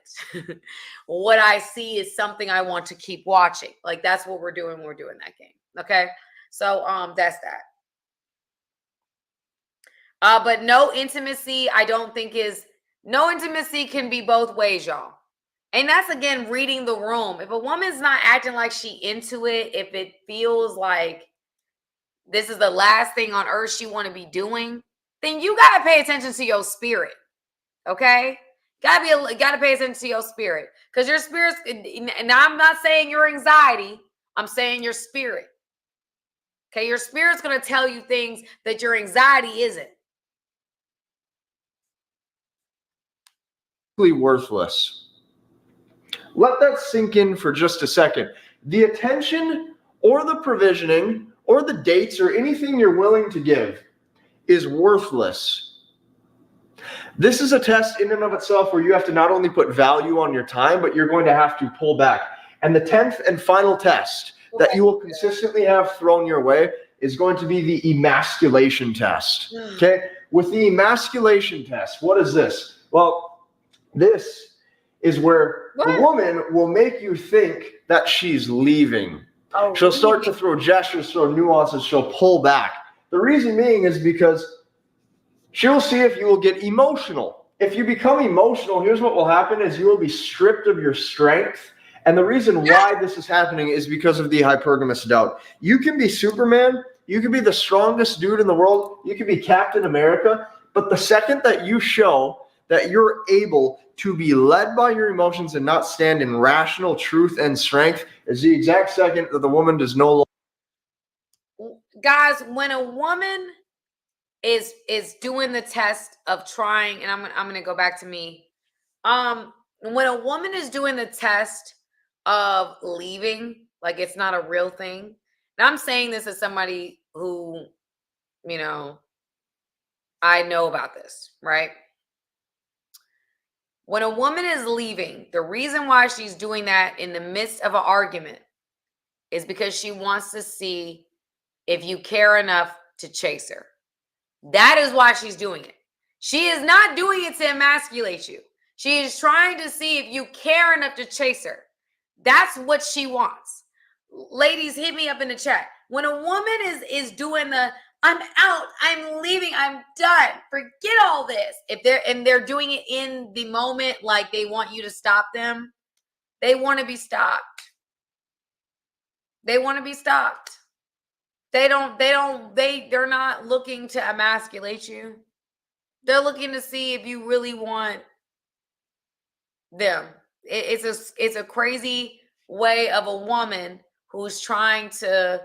What I see is something I want to keep watching. Like, that's what we're doing when we're doing that game. Okay. So, that's that. But no intimacy, I don't think no intimacy can be both ways, y'all. And that's, again, reading the room. If a woman's not acting like she into it, if it feels like this is the last thing on earth she want to be doing, then you got to pay attention to your spirit. Okay? Gotta pay attention to your spirit. Because your spirit's, and I'm not saying your anxiety, I'm saying your spirit. Okay? Your spirit's going to tell you things that your anxiety isn't. Worthless. Let that sink in for just a second. The attention or the provisioning or the dates or anything you're willing to give is worthless. This is a test in and of itself where you have to not only put value on your time, but you're going to have to pull back. And the 10th and final test that you will consistently have thrown your way is going to be the emasculation test. Okay? With the emasculation test, what is this? Well, this is where the woman will make you think that she's leaving. Oh, she'll start to throw gestures, throw nuances, she'll pull back. The reason being is because she'll see if you will get emotional. If you become emotional, here's what will happen is you will be stripped of your strength. And the reason why this is happening is because of the hypergamous doubt. You can be Superman. You can be the strongest dude in the world. You can be Captain America. But the second that you show that you're able to be led by your emotions and not stand in rational truth and strength is the exact second that the woman does no longer. Guys, when a woman is doing the test of trying, and I'm gonna go back to me. When a woman is doing the test of leaving, like it's not a real thing. And I'm saying this as somebody who, you know, I know about this, right? When a woman is leaving, the reason why she's doing that in the midst of an argument is because she wants to see if you care enough to chase her. That is why she's doing it. She is not doing it to emasculate you. She is trying to see if you care enough to chase her. That's what she wants. Ladies, hit me up in the chat. When a woman is doing the, I'm out, I'm leaving, I'm done, forget all this. If they're doing it in the moment, like they want you to stop them, they want to be stopped. They want to be stopped. They're not looking to emasculate you. They're looking to see if you really want them. It's a crazy way of a woman who's trying to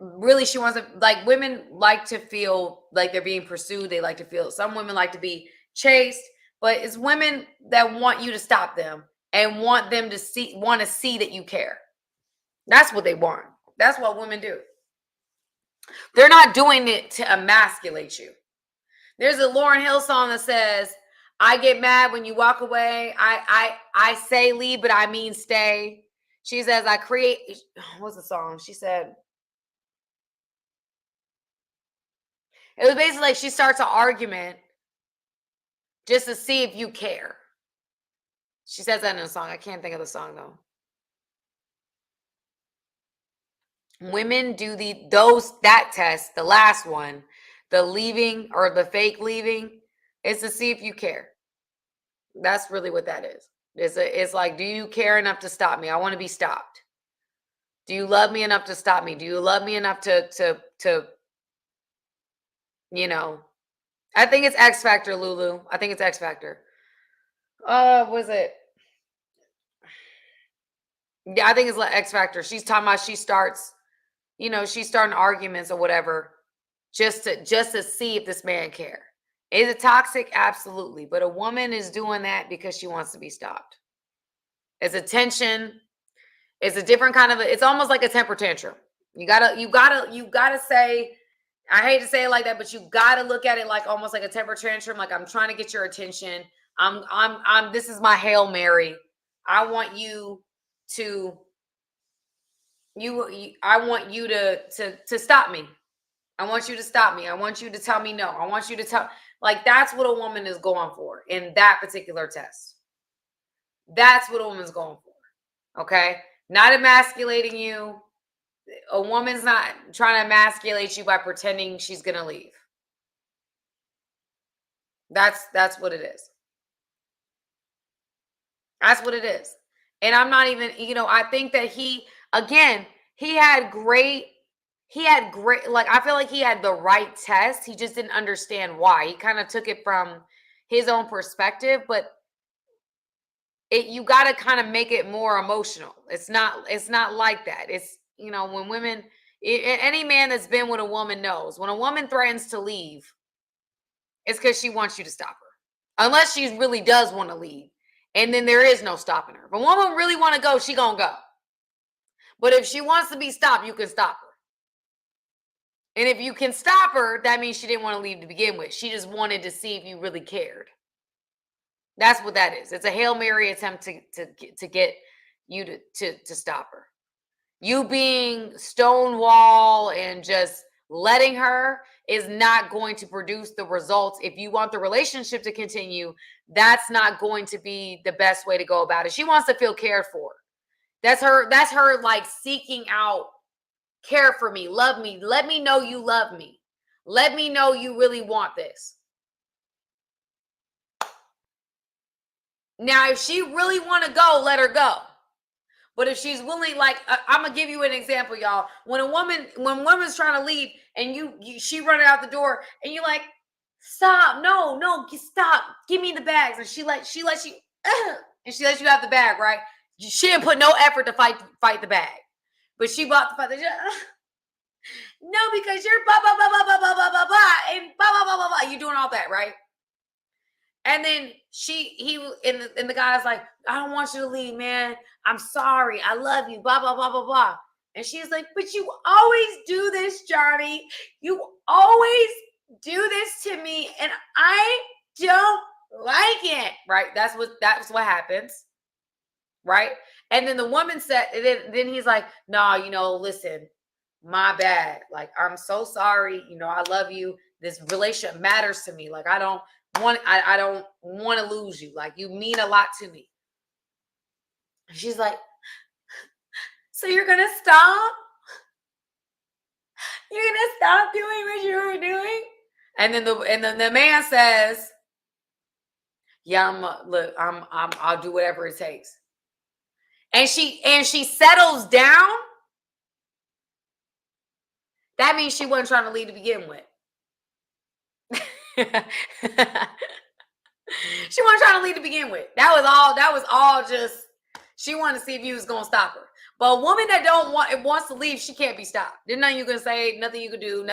really, she wants to, like, women like to feel like they're being pursued. They like to feel, some women like to be chased, but it's women that want you to stop them and want them to see that you care. That's what they want. That's what women do. They're not doing it to emasculate you. There's a Lauryn Hill song that says, I get mad when you walk away. I say leave, but I mean stay. She says I create. What's the song? She said it was basically like she starts an argument just to see if you care. She says that in a song. I can't think of the song though. Women do that test, the last one, the leaving or the fake leaving, is to see if you care. That's really what that is. It's like, do you care enough to stop me? I want to be stopped. Do you love me enough to stop me? Do you love me enough to you know? I think it's X Factor, Lulu. I think it's X Factor. Was it? Yeah, I think it's like X Factor. She's talking about she starts, she's starting arguments or whatever, just to see if this man care. Is it toxic? Absolutely. But a woman is doing that because she wants to be stopped. It's a tension. It's a different kind of, it's almost like a temper tantrum. You gotta say, I hate to say it like that, but you gotta look at it like almost like a temper tantrum. Like, I'm trying to get your attention. This is my Hail Mary. I want you to, I want you to stop me. I want you to stop me. I want you to tell me no. I want you to tell, like, that's what a woman is going for in that particular test. That's what a woman's going for. Okay. Not emasculating you. A woman's not trying to emasculate you by pretending she's going to leave. That's what it is. That's what it is. And I'm not even, I think that he had great, like, I feel like he had the right test. He just didn't understand why. He kind of took it from his own perspective, but you got to kind of make it more emotional. It's not like that. It's, when women, any man that's been with a woman knows when a woman threatens to leave, it's because she wants you to stop her. Unless she really does want to leave. And then there is no stopping her. If a woman really want to go, she gonna go. But if she wants to be stopped, you can stop her. And if you can stop her, that means she didn't want to leave to begin with. She just wanted to see if you really cared. That's what that is. It's a Hail Mary attempt to get you to stop her. You being stonewall and just letting her is not going to produce the results. If you want the relationship to continue, that's not going to be the best way to go about it. She wants to feel cared for. That's her like seeking out care for me, love me. Let me know you love me. Let me know you really want this. Now, if she really want to go, let her go. But if she's willing, like, I'm gonna give you an example, y'all. When woman's trying to leave and she running out the door and you're like, stop, no, stop, give me the bags, and she lets you, and she lets you have the bag, right? She didn't put no effort to fight the bag, but she bought the fight. No, because you're blah blah blah blah blah blah blah blah blah and blah blah blah blah blah. You doing all that, right? And then the guy's like, I don't want you to leave, man. I'm sorry. I love you. Blah, blah, blah, blah, blah. And she's like, but you always do this, Johnny. You always do this to me. And I don't like it. Right? That's what happens. Right? And then the woman said, then he's like, no, listen, my bad. Like, I'm so sorry. I love you. This relationship matters to me. Like, I don't want to lose you. Like, you mean a lot to me. She's like, so you're gonna stop? You're gonna stop doing what you were doing? And then the man says, yeah, I'll do whatever it takes. And she settles down. That means she wasn't trying to leave to begin with. She wasn't trying to leave to begin with. That was all just, she wanted to see if you was gonna stop her. But a woman that wants to leave, she can't be stopped. There's nothing you can say, nothing you can do,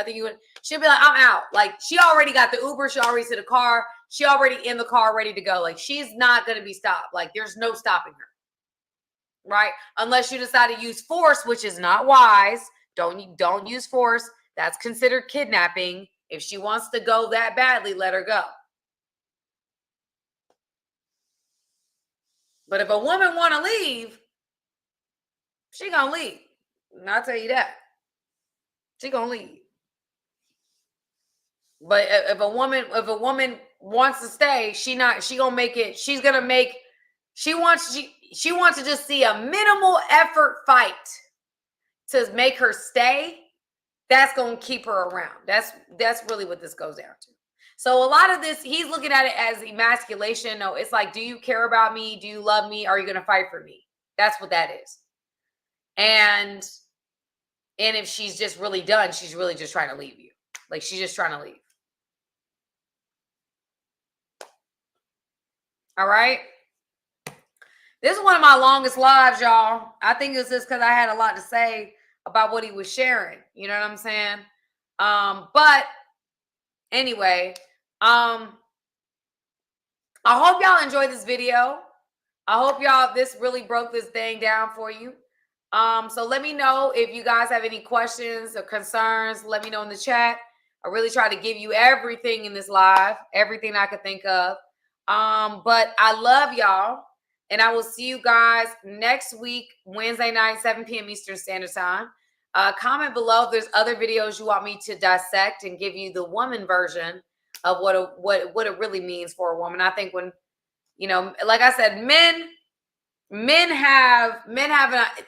she'll be like, I'm out. Like, she already got the Uber, she already to the car, she already in the car ready to go. Like, she's not gonna be stopped. Like, there's no stopping her. Right? Unless you decide to use force, which is not wise. Don't use force. That's considered kidnapping. If she wants to go that badly, let her go. But if a woman want to leave, she gonna leave. And I'll tell you that. She gonna leave. But if a woman wants to stay, she gonna make it. She wants to just see a minimal effort fight to make her stay. That's gonna keep her around. That's really what this goes down to. So a lot of this, he's looking at it as emasculation. No, it's like, do you care about me? Do you love me? Are you gonna fight for me? That's what that is. And if she's just really done, she's really just trying to leave you. Like, she's just trying to leave. All right. This is one of my longest lives, y'all. I think it's just because I had a lot to say about what he was sharing. You know what I'm saying? But anyway, I hope y'all enjoyed this video. I hope this really broke this thing down for you. So let me know if you guys have any questions or concerns. Let me know in the chat. I really try to give you everything in this live, everything I could think of. But I love y'all, and I will see you guys next week, Wednesday night, 7 p.m. Eastern Standard Time. Comment below if there's other videos you want me to dissect and give you the woman version of what it really means for a woman. I think when, like I said,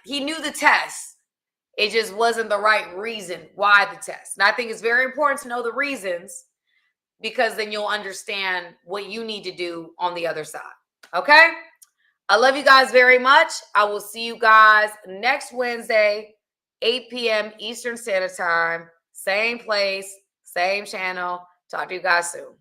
he knew the test. It just wasn't the right reason why the test. And I think it's very important to know the reasons, because then you'll understand what you need to do on the other side. Okay? I love you guys very much. I will see you guys next Wednesday, 8 p.m. Eastern Standard Time. Same place, same channel. Talk to you guys soon.